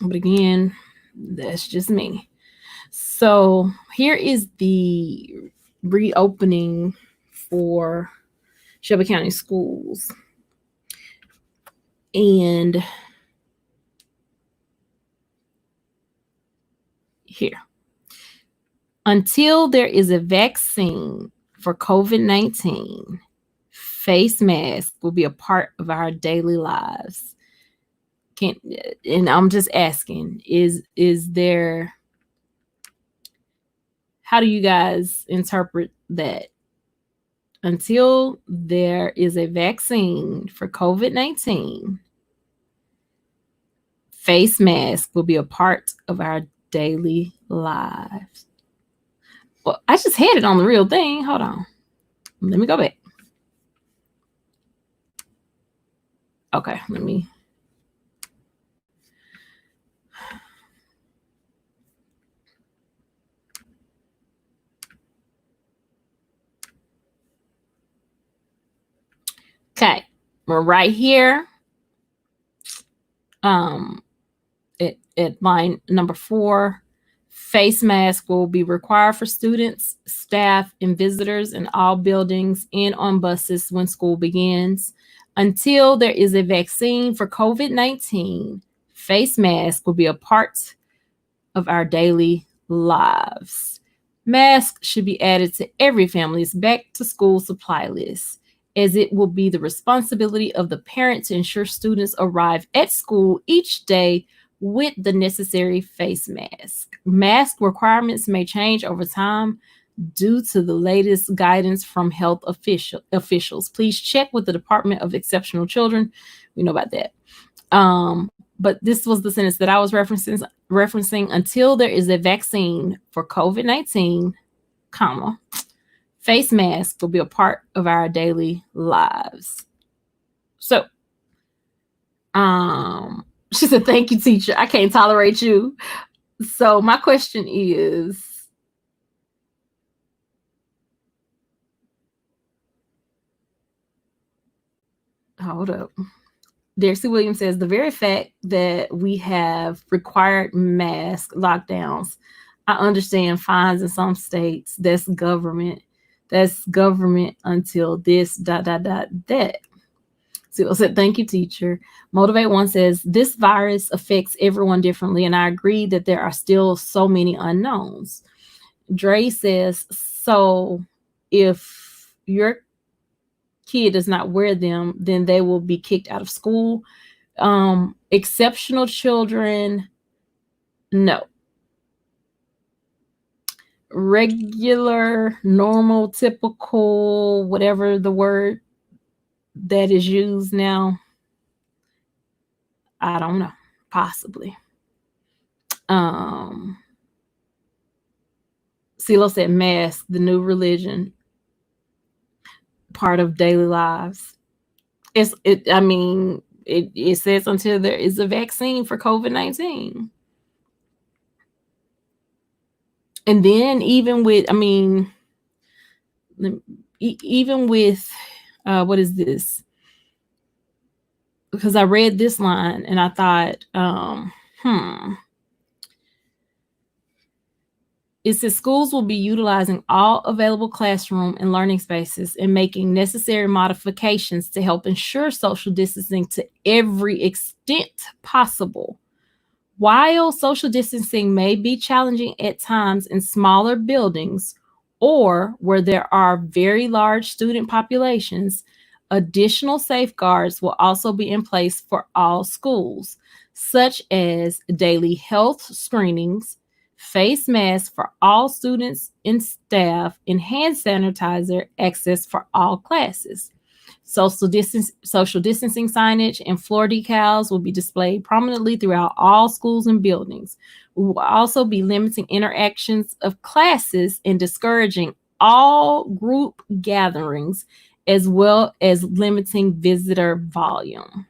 But again, that's just me. So here is the reopening for Shelby County schools. And here, until there is a vaccine for COVID-19, face masks will be a part of our daily lives. And I'm just asking, is there, how do you guys interpret that? Until there is a vaccine for COVID-19, face masks will be a part of our daily lives. Well, I just had it on the real thing. Hold on. Let me go back. Okay, let me. Okay, we're right here. At line number 4, face mask will be required for students, staff, and visitors in all buildings and on buses when school begins. Until there is a vaccine for COVID-19, face mask will be a part of our daily lives. Masks should be added to every family's back to school supply list, as it will be the responsibility of the parent to ensure students arrive at school each day with the necessary face mask. Mask requirements may change over time due to the latest guidance from health officials. Please check with the Department of Exceptional Children. We know about that. But this was the sentence that I was referencing. Until there is a vaccine for COVID-19, comma, face masks will be a part of our daily lives. So, she said, thank you, teacher. I can't tolerate you. So my question is, hold up. Darcy Williams says, the very fact that we have required mask lockdowns, I understand fines in some states. That's government. That's government until this, that. Silo said, thank you, teacher. Motivate One says, this virus affects everyone differently, and I agree that there are still so many unknowns. Dre says, so if your kid does not wear them, then they will be kicked out of school. Exceptional children, no. Regular, normal, typical, whatever the word that is used now, I don't know. Possibly. Um, CeeLo said mask, the new religion, part of daily lives. I mean, it says until there is a vaccine for COVID-19. And then even with, I mean, even with, what is this? Because I read this line and I thought, it says schools will be utilizing all available classroom and learning spaces and making necessary modifications to help ensure social distancing to every extent possible. While social distancing may be challenging at times in smaller buildings or where there are very large student populations, additional safeguards will also be in place for all schools, such as daily health screenings, face masks for all students and staff, and hand sanitizer access for all classes. Social distancing signage and floor decals will be displayed prominently throughout all schools and buildings. We will also be limiting interactions of classes and discouraging all group gatherings, as well as limiting visitor volume.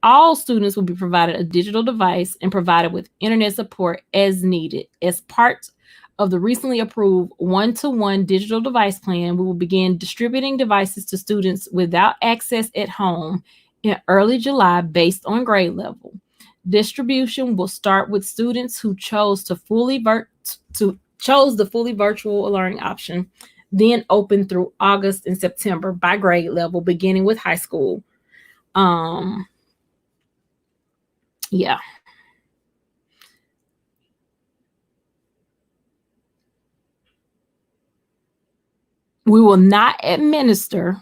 All students will be provided a digital device and provided with internet support as needed. As part of the recently approved one-to-one digital device plan, we will begin distributing devices to students without access at home in early July based on grade level. Distribution will start with students who chose the fully virtual learning option, then open through August and September by grade level, beginning with high school. Yeah. We will not administer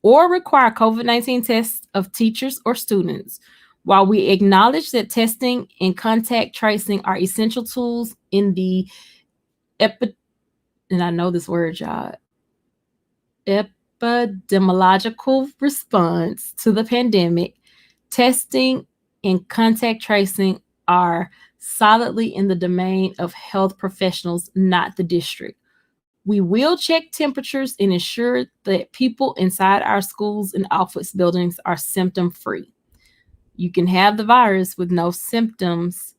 or require COVID-19 tests of teachers or students. While we acknowledge that testing and contact tracing are essential tools in the and I know this word, y'all, epidemiological response to the pandemic, testing and contact tracing are solidly in the domain of health professionals, not the district. We will check temperatures and ensure that people inside our schools and office buildings are symptom free. You can have the virus with no symptoms.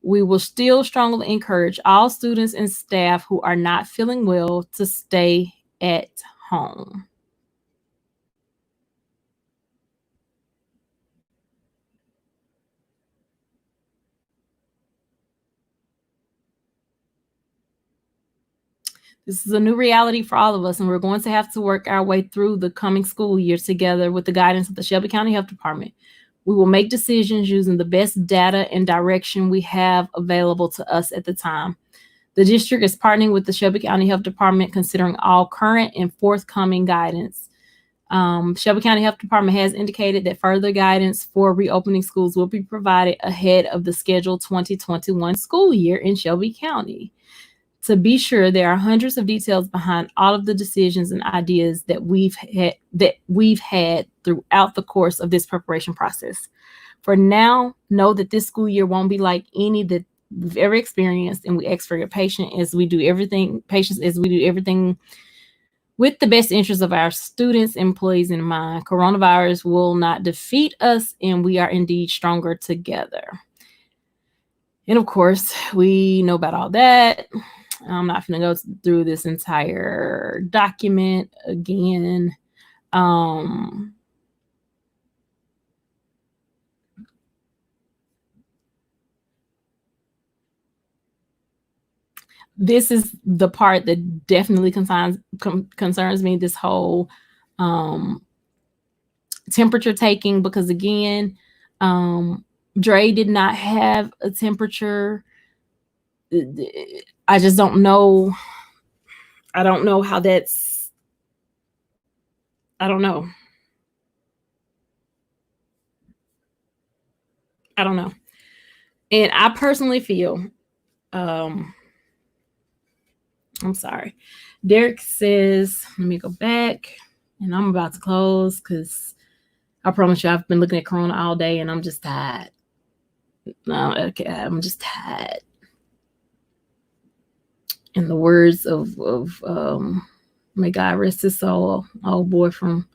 We will still strongly encourage all students and staff who are not feeling well to stay at home. This is a new reality for all of us, and we're going to have to work our way through the coming school year together with the guidance of the Shelby County Health Department. We will make decisions using the best data and direction we have available to us at the time. The district is partnering with the Shelby County Health Department, considering all current and forthcoming guidance. Shelby County Health Department has indicated that further guidance for reopening schools will be provided ahead of the scheduled 2021 school year in Shelby County. To be sure, there are hundreds of details behind all of the decisions and ideas that we've had throughout the course of this preparation process. For now, know that this school year won't be like any that we've ever experienced, and we ask for your patience as we do everything with the best interests of our students and employees in mind. Coronavirus will not defeat us, and we are indeed stronger together. And of course, we know about all that. I'm not going to go through this entire document again. This is the part that definitely concerns me. This whole temperature taking, because again, um, Dre did not have a temperature. I just don't know. I don't know how that's. I don't know. I don't know. And I personally feel, um, I'm sorry. Derek says, let me go back, and I'm about to close because I promise you, I've been looking at Corona all day and I'm just tired. No, okay, I'm just tired. In the words of may God rest his soul, old boy from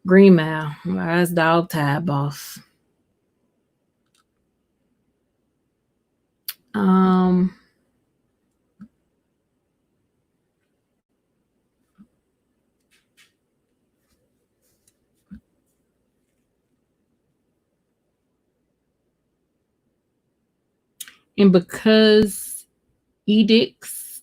Green Mile, that's dog tired, boss. Um, and because edicts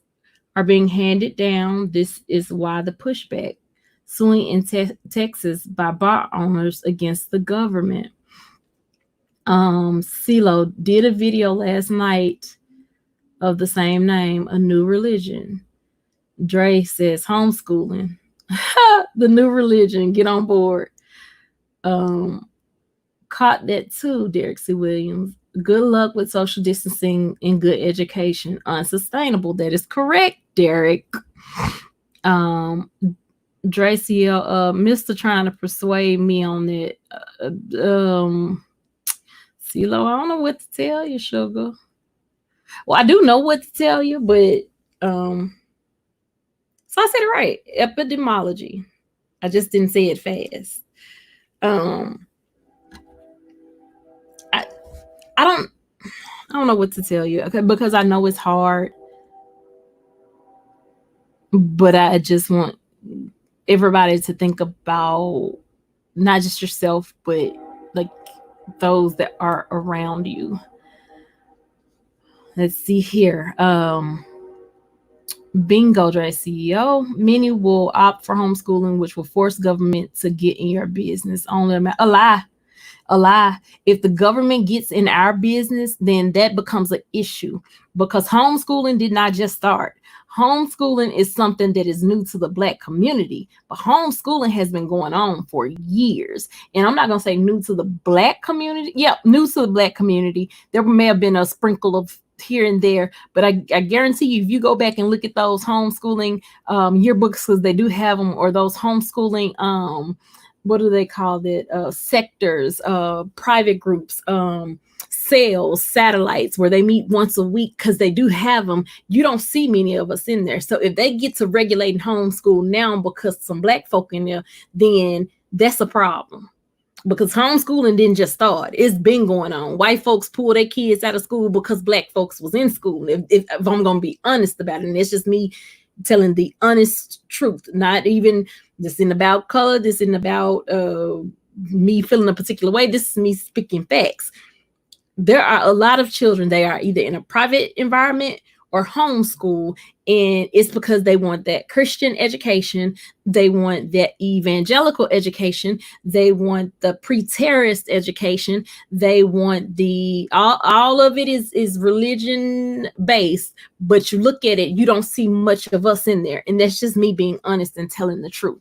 are being handed down, this is why the pushback. Suing in Texas by bar owners against the government. CeeLo did a video last night of the same name, A New Religion. Dre says homeschooling. The new religion, get on board. Um, Caught that too, Derek C. Williams. Good luck with social distancing and good education. Unsustainable. That is correct, Derek. Um, Draciel, Mr. trying to persuade me on that. CeeLo, I don't know what to tell you, sugar. Well, I do know what to tell you, but so I said it right. Epidemiology. I just didn't say it fast. Um, I I don't I don't know what to tell you, okay, because I know it's hard, but I just want everybody to think about not just yourself, but like those that are around you. Let's see here. Bingo Dre CEO. Many will opt for homeschooling, which will force government to get in your business. Only a lie. A lie. If the government gets in our business, then that becomes an issue, because homeschooling did not just start. Homeschooling is something that is new to the Black community, but homeschooling has been going on for years. And I'm not going to say new to the Black community. Yeah, new to the Black community. There may have been a sprinkle of here and there, but I guarantee you, if you go back and look at those homeschooling yearbooks, because they do have them, or those homeschooling what do they call it? Sectors, private groups, sales, satellites, where they meet once a week, because they do have them. You don't see many of us in there. So if they get to regulating homeschool now because some Black folk in there, then that's a problem. Because homeschooling didn't just start. It's been going on. White folks pull their kids out of school because Black folks was in school. If I'm going to be honest about it, and it's just me telling the honest truth, not even this isn't about color, this isn't about me feeling a particular way, this is me speaking facts. There are a lot of children, they are either in a private environment or homeschool, and it's because they want that Christian education, they want that evangelical education, they want the pre-terrorist education, they want the all of it is religion based, but you look at it, you don't see much of us in there, and that's just me being honest and telling the truth.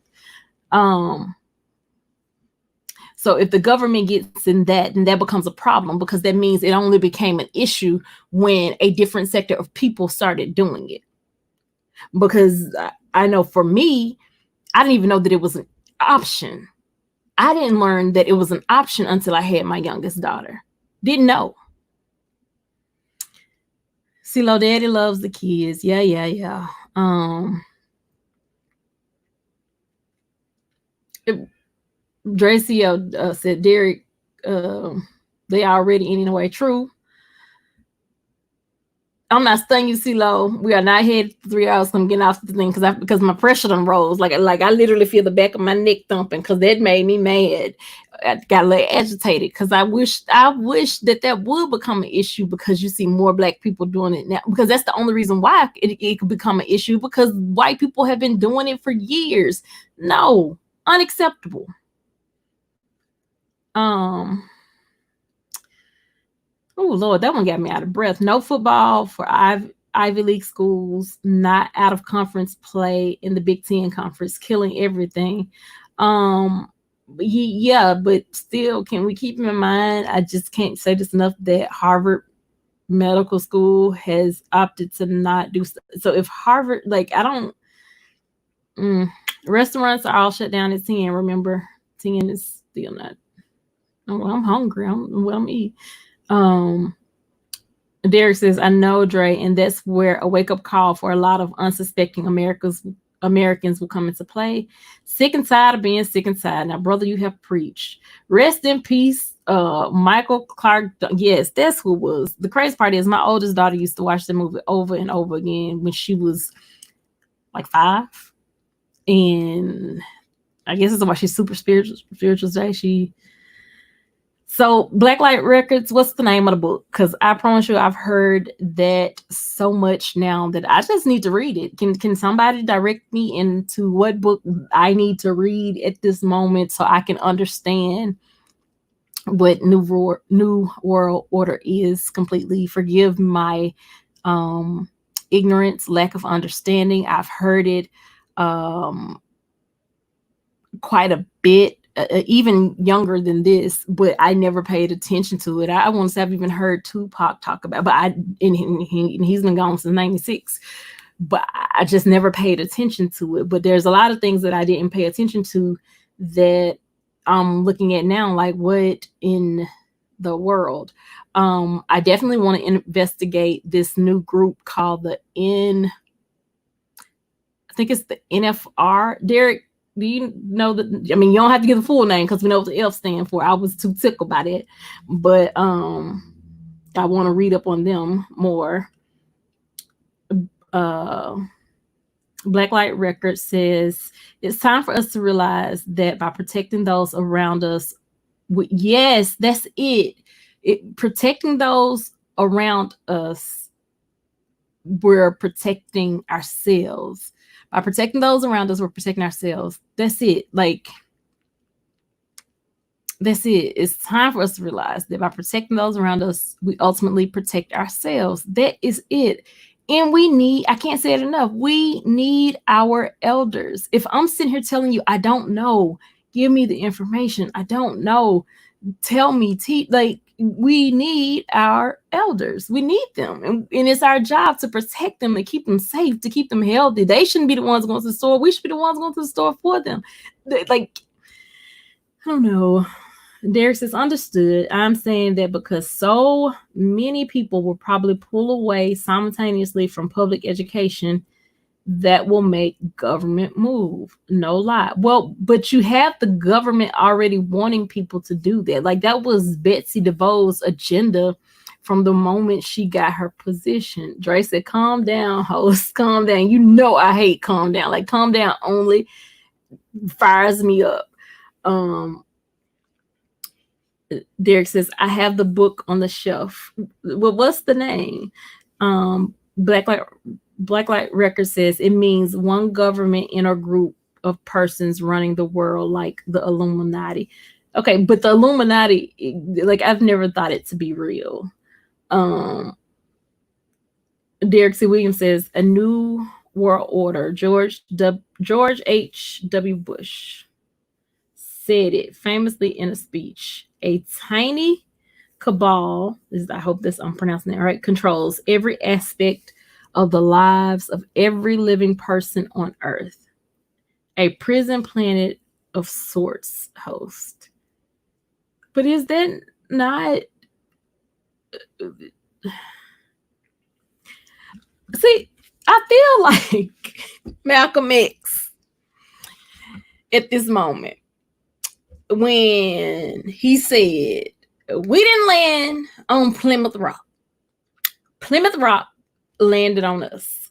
So if the government gets in that, then that becomes a problem, because that means it only became an issue when a different sector of people started doing it. Because I know for me, I didn't even know that it was an option. I didn't learn that it was an option until I had my youngest daughter. Didn't know. CeeLo, daddy loves the kids. Yeah. Dracio said, Derek, they already anyway. True. I'm not stunning you, CeeLo. We are not here 3 hours. I'm getting off the thing because my pressure done rose. Like I literally feel the back of my neck thumping, because that made me mad. I got a little agitated because I wish that would become an issue, because you see more Black people doing it now. Because that's the only reason why it could become an issue, because white people have been doing it for years. No, unacceptable. Um, oh Lord, that one got me out of breath. No football for Ivy League schools, not out of conference play in the Big Ten conference, killing everything. Yeah, but still, can we keep in mind? I just can't say this enough that Harvard Medical School has opted to not do so. If Harvard, like, I don't, mm, restaurants are all shut down at 10. Remember, 10 is still not. Oh, well, I'm hungry. I'm eat. Um, Derek says, I know, Dre, and that's where a wake up call for a lot of unsuspecting Americans will come into play. Sick and tired of being sick and tired. Now, brother, you have preached. Rest in peace, Michael Clark. Yes, that's who it was. The crazy part is my oldest daughter used to watch the movie over and over again when she was like 5. And I guess that's why she's super spiritual today. So Blacklight Records, what's the name of the book? Because I promise you, I've heard that so much now that I just need to read it. Can somebody direct me into what book I need to read at this moment so I can understand what New World Order is completely? Forgive my ignorance, lack of understanding. I've heard it quite a bit, even younger than this, but I never paid attention to it. I want to say I've even heard Tupac talk about, but he's been gone since '96. But I just never paid attention to it. But there's a lot of things that I didn't pay attention to that I'm looking at now, like what in the world. I definitely want to investigate this new group called I think it's the NFR. Derek, do you know that? I mean, you don't have to give the full name because we know what the F stand for. I was too tickled by that, but I want to read up on them more. Uh, Blacklight Records says it's time for us to realize that by protecting those around us, yes, that's it. Protecting those around us, we're protecting ourselves. By protecting those around us, we're protecting ourselves. That's it. Like, that's it. It's time for us to realize that by protecting those around us, we ultimately protect ourselves. That is it. And I can't say it enough, we need our elders. If I'm sitting here telling you, I don't know, give me the information. I don't know, tell me, like, we need our elders. We need them. And it's our job to protect them and keep them safe, to keep them healthy. They shouldn't be the ones going to the store. We should be the ones going to the store for them. Like, I don't know. Derek says, understood. I'm saying that because so many people will probably pull away simultaneously from public education, that will make government move. No lie. Well, but you have the government already wanting people to do that. Like, that was Betsy DeVos' agenda from the moment she got her position. Dre said, calm down, host, calm down. You know I hate calm down. Like, calm down only fires me up. Derek says, I have the book on the shelf. Well, what's the name? Blacklight Records says it means one government in a group of persons running the world, like the Illuminati. Okay, but the Illuminati, like, I've never thought it to be real. Derek C. Williams says a new world order. George H.W. Bush said it famously in a speech. A tiny cabal, I hope this I'm pronouncing it right, controls every aspect of the lives of every living person on Earth. A prison planet of sorts, host. But is that not? See, I feel like Malcolm X at this moment when he said, we didn't land on Plymouth Rock. Plymouth Rock landed on us.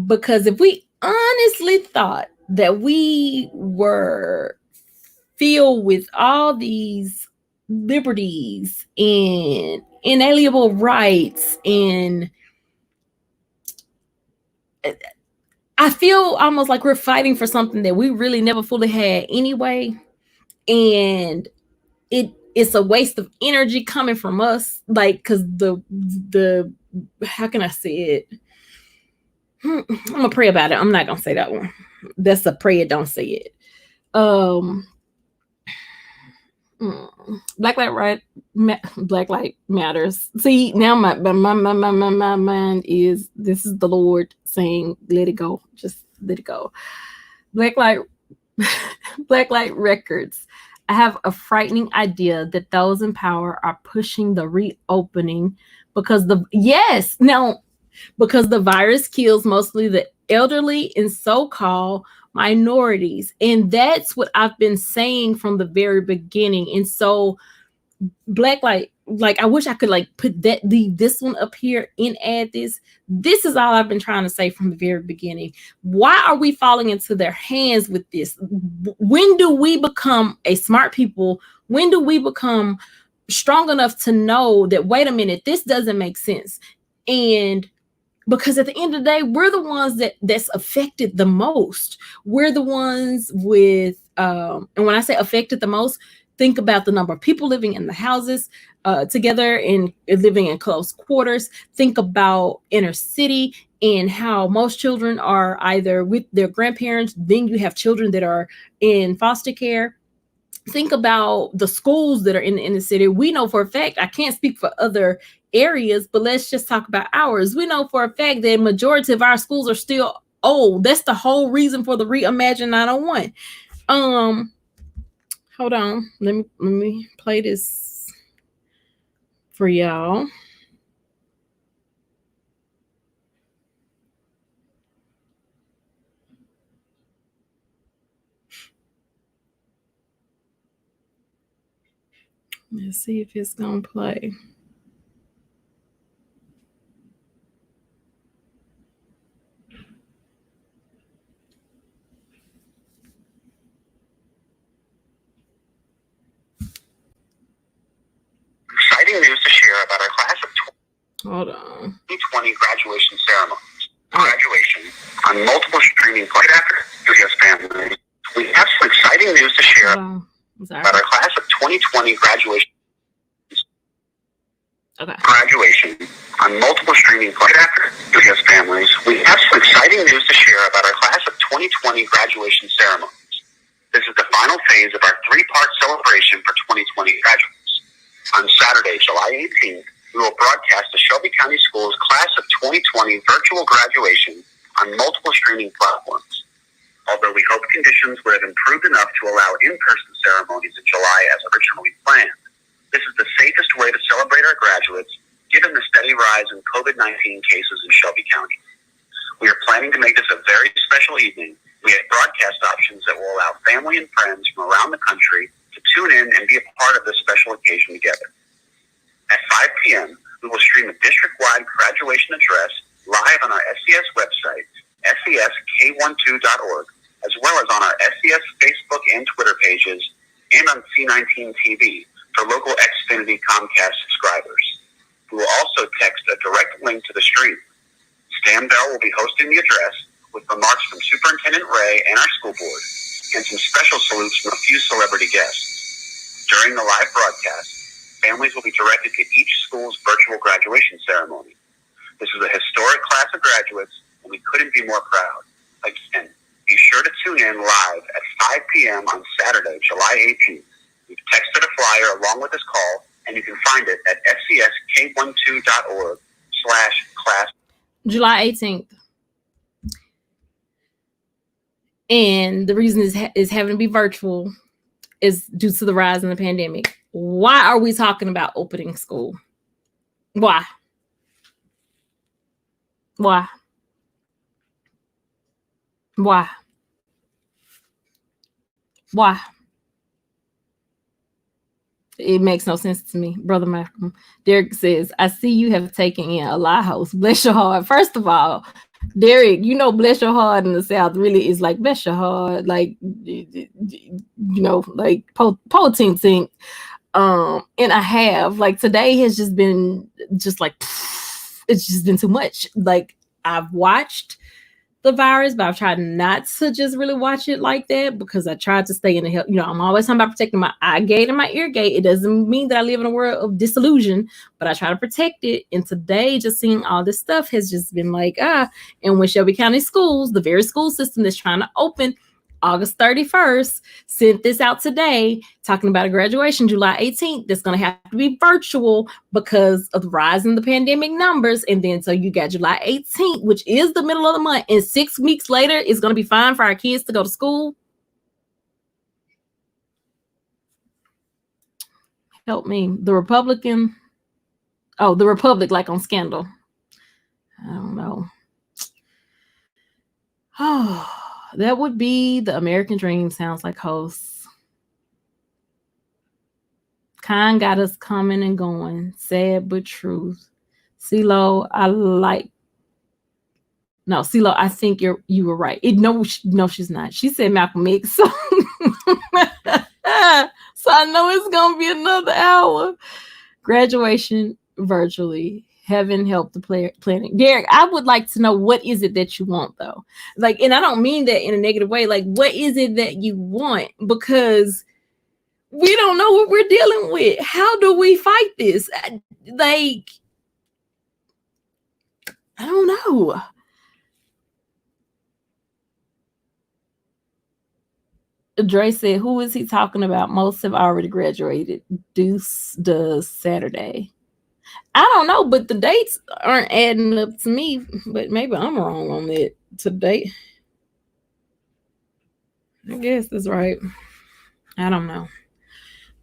Because if we honestly thought that we were filled with all these liberties and inalienable rights, and I feel almost like we're fighting for something that we really never fully had anyway. And it's a waste of energy coming from us, like, because the how can I say it? I'm gonna pray about it. I'm not gonna say that one. That's a prayer. Don't say it. Um, Black light right, black light matters. See, now my mind is, this is the Lord saying, let it go, just let it go. Black light, black light records. I have a frightening idea that those in power are pushing the reopening because the virus kills mostly the elderly and so-called minorities, and that's what I've been saying from the very beginning. And so black like I wish I could like put that, leave this one up here and add this is all I've been trying to say from the very beginning. Why are we falling into their hands with this? When do we become a smart people? When do we become strong enough to know that, wait a minute, this doesn't make sense? And because at the end of the day, we're the ones that's affected the most. We're the ones with and when I say affected the most, think about the number of people living in the houses together and living in close quarters. Think about inner city and how most children are either with their grandparents. Then you have children that are in foster care. Think about the schools that are in the city. We know for a fact, I can't speak for other areas, but let's just talk about ours. We know for a fact that majority of our schools are still old. That's the whole reason for the Reimagine 901. Hold on. Let me play this for y'all. Let's see if it's gonna play. Exciting news to share about our class of 2020 graduation ceremonies. Graduation on multiple streaming platforms. Family. We have some exciting news to share about our class of 2020 graduation. Okay. Graduation on multiple streaming platforms. Families. We have some exciting news to share about our class of 2020 graduation ceremonies. This is the final phase of our three-part celebration for 2020 graduates. On Saturday, July 18th, we will broadcast the Shelby County Schools Class of 2020 virtual graduation on multiple streaming platforms. Although we hope conditions would have improved enough to allow in-person ceremonies in July as originally planned, this is the safest way to celebrate our graduates, given the steady rise in COVID-19 cases in Shelby County. We are planning to make this a very special evening. We have broadcast options that will allow family and friends from around the country to tune in and be a part of this special occasion together. At 5 p.m., we will stream a district-wide graduation address live on our SCS website, sesk12.org, as well as on our SCS Facebook and Twitter pages, and on C19 TV for local Xfinity Comcast subscribers. We will also text a direct link to the stream. Stan Bell will be hosting the address with remarks from Superintendent Ray and our school board, and some special salutes from a few celebrity guests. During the live broadcast, families will be directed to each school's virtual graduation ceremony. This is a historic class of graduates, and we couldn't be more proud. Again, be sure to tune in live at 5 p.m. on Saturday, July 18th. We've texted a flyer along with this call, and you can find it at sesk12.org/class. July 18th. And the reason is having to be virtual is due to the rise in the pandemic. Why are we talking about opening school? Why? Why? Why? Why? It makes no sense to me. Brother Malcolm. Derek says, I see you have taken in a lie house. Bless your heart. First of all, Derek, you know, bless your heart in the South really is like bless your heart, like, you know, like po-tink tink. And I have, like, today has just been just like, it's just been too much. Like, I've watched the virus, but I've tried not to just really watch it like that because I tried to stay in the health. I'm always talking about protecting my eye gate and my ear gate. It doesn't mean that I live in a world of disillusion, but I try to protect it. And today, just seeing all this stuff has just been like, and when Shelby County Schools, the very school system that's trying to open August 31st, sent this out today talking about a graduation July 18th that's going to have to be virtual because of the rise in the pandemic numbers. And then so you got July 18th, which is the middle of the month, and 6 weeks later it's going to be fine for our kids to go to school. Help me. The Republic, like on Scandal. I don't know. Oh, that would be the American dream, sounds like hosts. Khan got us coming and going. Sad but truth. CeeLo, CeeLo, I think you were right. No, she's not. She said Malcolm X. So, so I know it's gonna be another hour. Graduation virtually. Heaven help the planning. Derek, I would like to know, what is it that you want though? Like, and I don't mean that in a negative way. Like, what is it that you want? Because we don't know what we're dealing with. How do we fight this? Like, I don't know. Dre said, who is he talking about? Most have already graduated. Deuce does Saturday. I don't know, but the dates aren't adding up to me. But maybe I'm wrong on it today. I guess that's right. I don't know.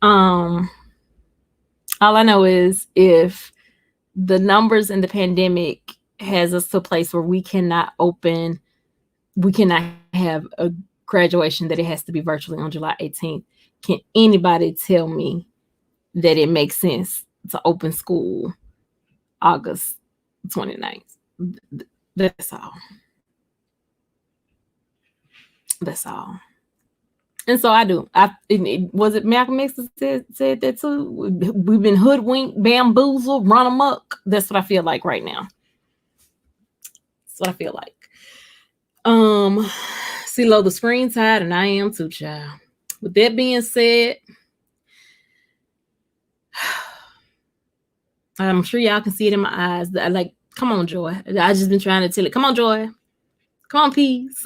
All I know is if the numbers in the pandemic has us to a place where we cannot have a graduation, that it has to be virtually on July 18th. Can anybody tell me that it makes sense to open school August 29th? That's all. That's all. And so I do. Was it Malcolm X that said that too? We've been hoodwinked, bamboozled, run amok. That's what I feel like right now. That's what I feel like. CeeLo, the screen's tired, and I am too, child. With that being said, I'm sure y'all can see it in my eyes. Like, come on, Joy. I just been trying to tell it. Come on, Joy. Come on, peace.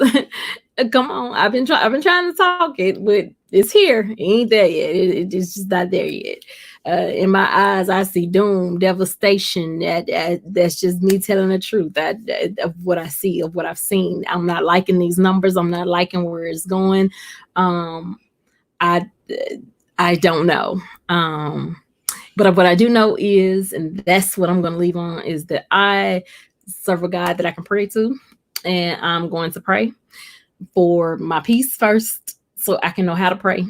Come on. I've been trying to talk it, but it's here. It ain't there yet. It's just not there yet. In my eyes, I see doom, devastation. That's just me telling the truth of what I see, of what I've seen. I'm not liking these numbers. I'm not liking where it's going. I don't know. But what I do know is, and that's what I'm going to leave on, is that I serve a God that I can pray to, and I'm going to pray for my peace first, so I can know how to pray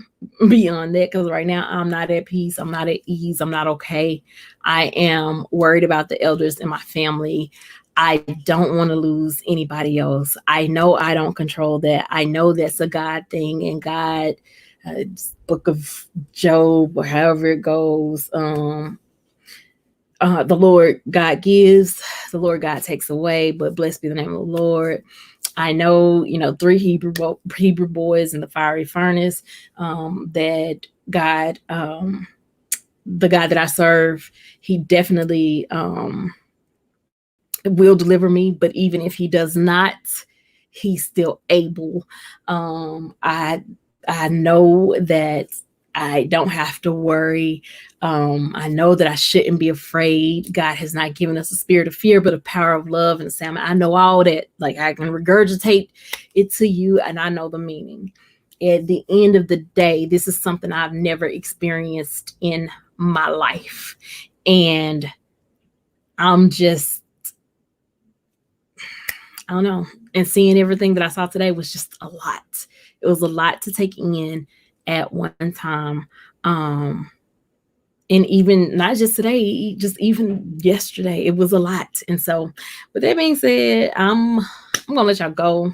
beyond that. Because right now I'm not at peace. I'm not at ease. I'm not okay. I am worried about the elders in my family. I don't want to lose anybody else. I know I don't control that. I know that's a God thing, and God, book of Job, or however it goes, the Lord God gives, the Lord God takes away, but blessed be the name of the Lord. I know, 3 Hebrew boys in the fiery furnace, that God, the God that I serve, he definitely will deliver me. But even if he does not, he's still able. I know that I don't have to worry. I know that I shouldn't be afraid. God has not given us a spirit of fear, but a power of love and sound. I know all that. Like, I can regurgitate it to you, and I know the meaning. At the end of the day, this is something I've never experienced in my life. And I'm just, I don't know. And seeing everything that I saw today was just a lot. It was a lot to take in at one time. And even not just today, just even yesterday, it was a lot. And so with that being said, I'm gonna let y'all go.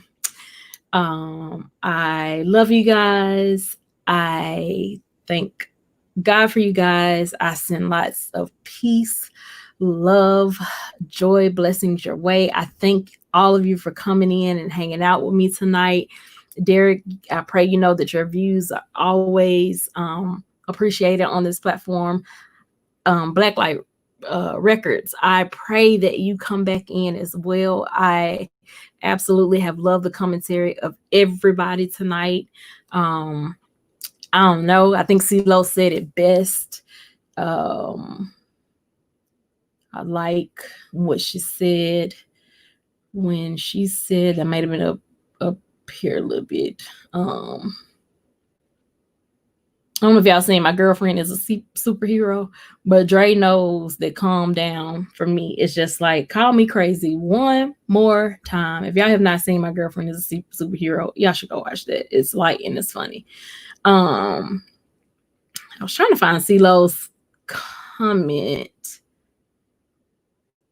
I love you guys. I thank God for you guys. I send lots of peace, love, joy, blessings your way. I thank all of you for coming in and hanging out with me tonight. Derek, I pray you know that your views are always appreciated on this platform. Blacklight Records, I pray that you come back in as well. I absolutely have loved the commentary of everybody tonight. I don't know. I think CeeLo said it best. I like what she said when she said, that might have been up here a little bit. I don't know if y'all seen My Girlfriend is a Superhero, but Dre knows that calm down for me. It's just like, call me crazy one more time. If y'all have not seen My Girlfriend is a Superhero, y'all should go watch that. It's light and it's funny. I was trying to find CeeLo's comment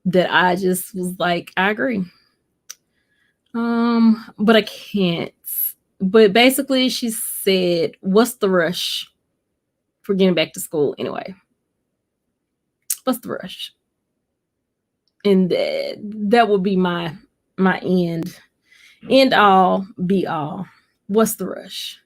that I just was like, I agree. But I can't. But basically she said, what's the rush for getting back to school anyway? What's the rush? And that would be my end all be all. What's the rush?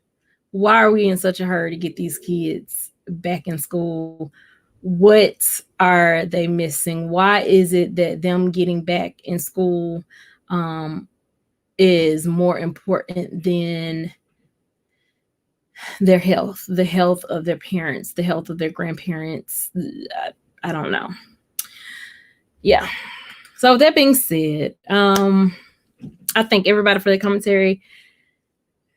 Why are we in such a hurry to get these kids back in school? What are they missing? Why is it that them getting back in school is more important than their health, the health of their parents, the health of their grandparents? I don't know. Yeah. So with that being said, I thank everybody for their commentary.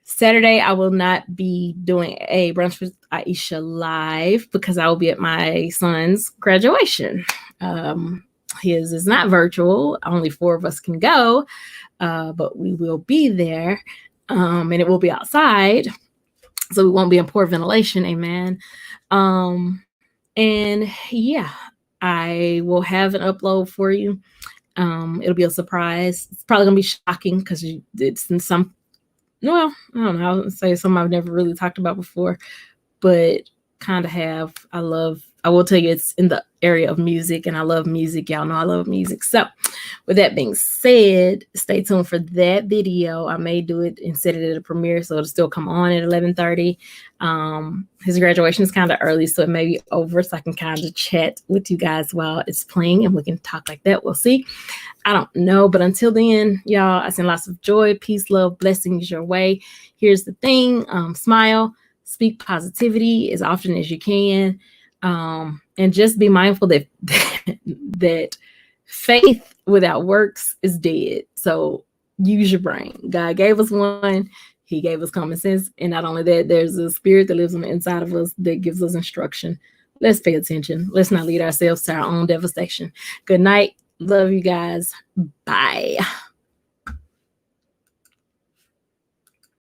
Saturday, I will not be doing a brunch with Iseashia live because I will be at my son's graduation. His is not virtual. Only 4 of us can go, but we will be there, and it will be outside, so we won't be in poor ventilation. Amen. And yeah, I will have an upload for you. It'll be a surprise. It's probably gonna be shocking because it's in some, well, I don't know, I'll say something I've never really talked about before, but kind of have. I will tell you, it's in the area of music, and I love music. Y'all know I love music. So with that being said, stay tuned for that video. I may do it and set it at a premiere, so it'll still come on at 11:30. His graduation is kind of early, so it may be over, so I can kind of chat with you guys while it's playing, and we can talk like that. We'll see. I don't know, but until then, y'all, I send lots of joy, peace, love, blessings your way. Here's the thing: smile, speak positivity as often as you can. And just be mindful that that faith without works is dead. So use your brain. God gave us one. He gave us common sense. And not only that, there's a spirit that lives on the inside of us that gives us instruction. Let's pay attention. Let's not lead ourselves to our own devastation. Good night. Love you guys. Bye.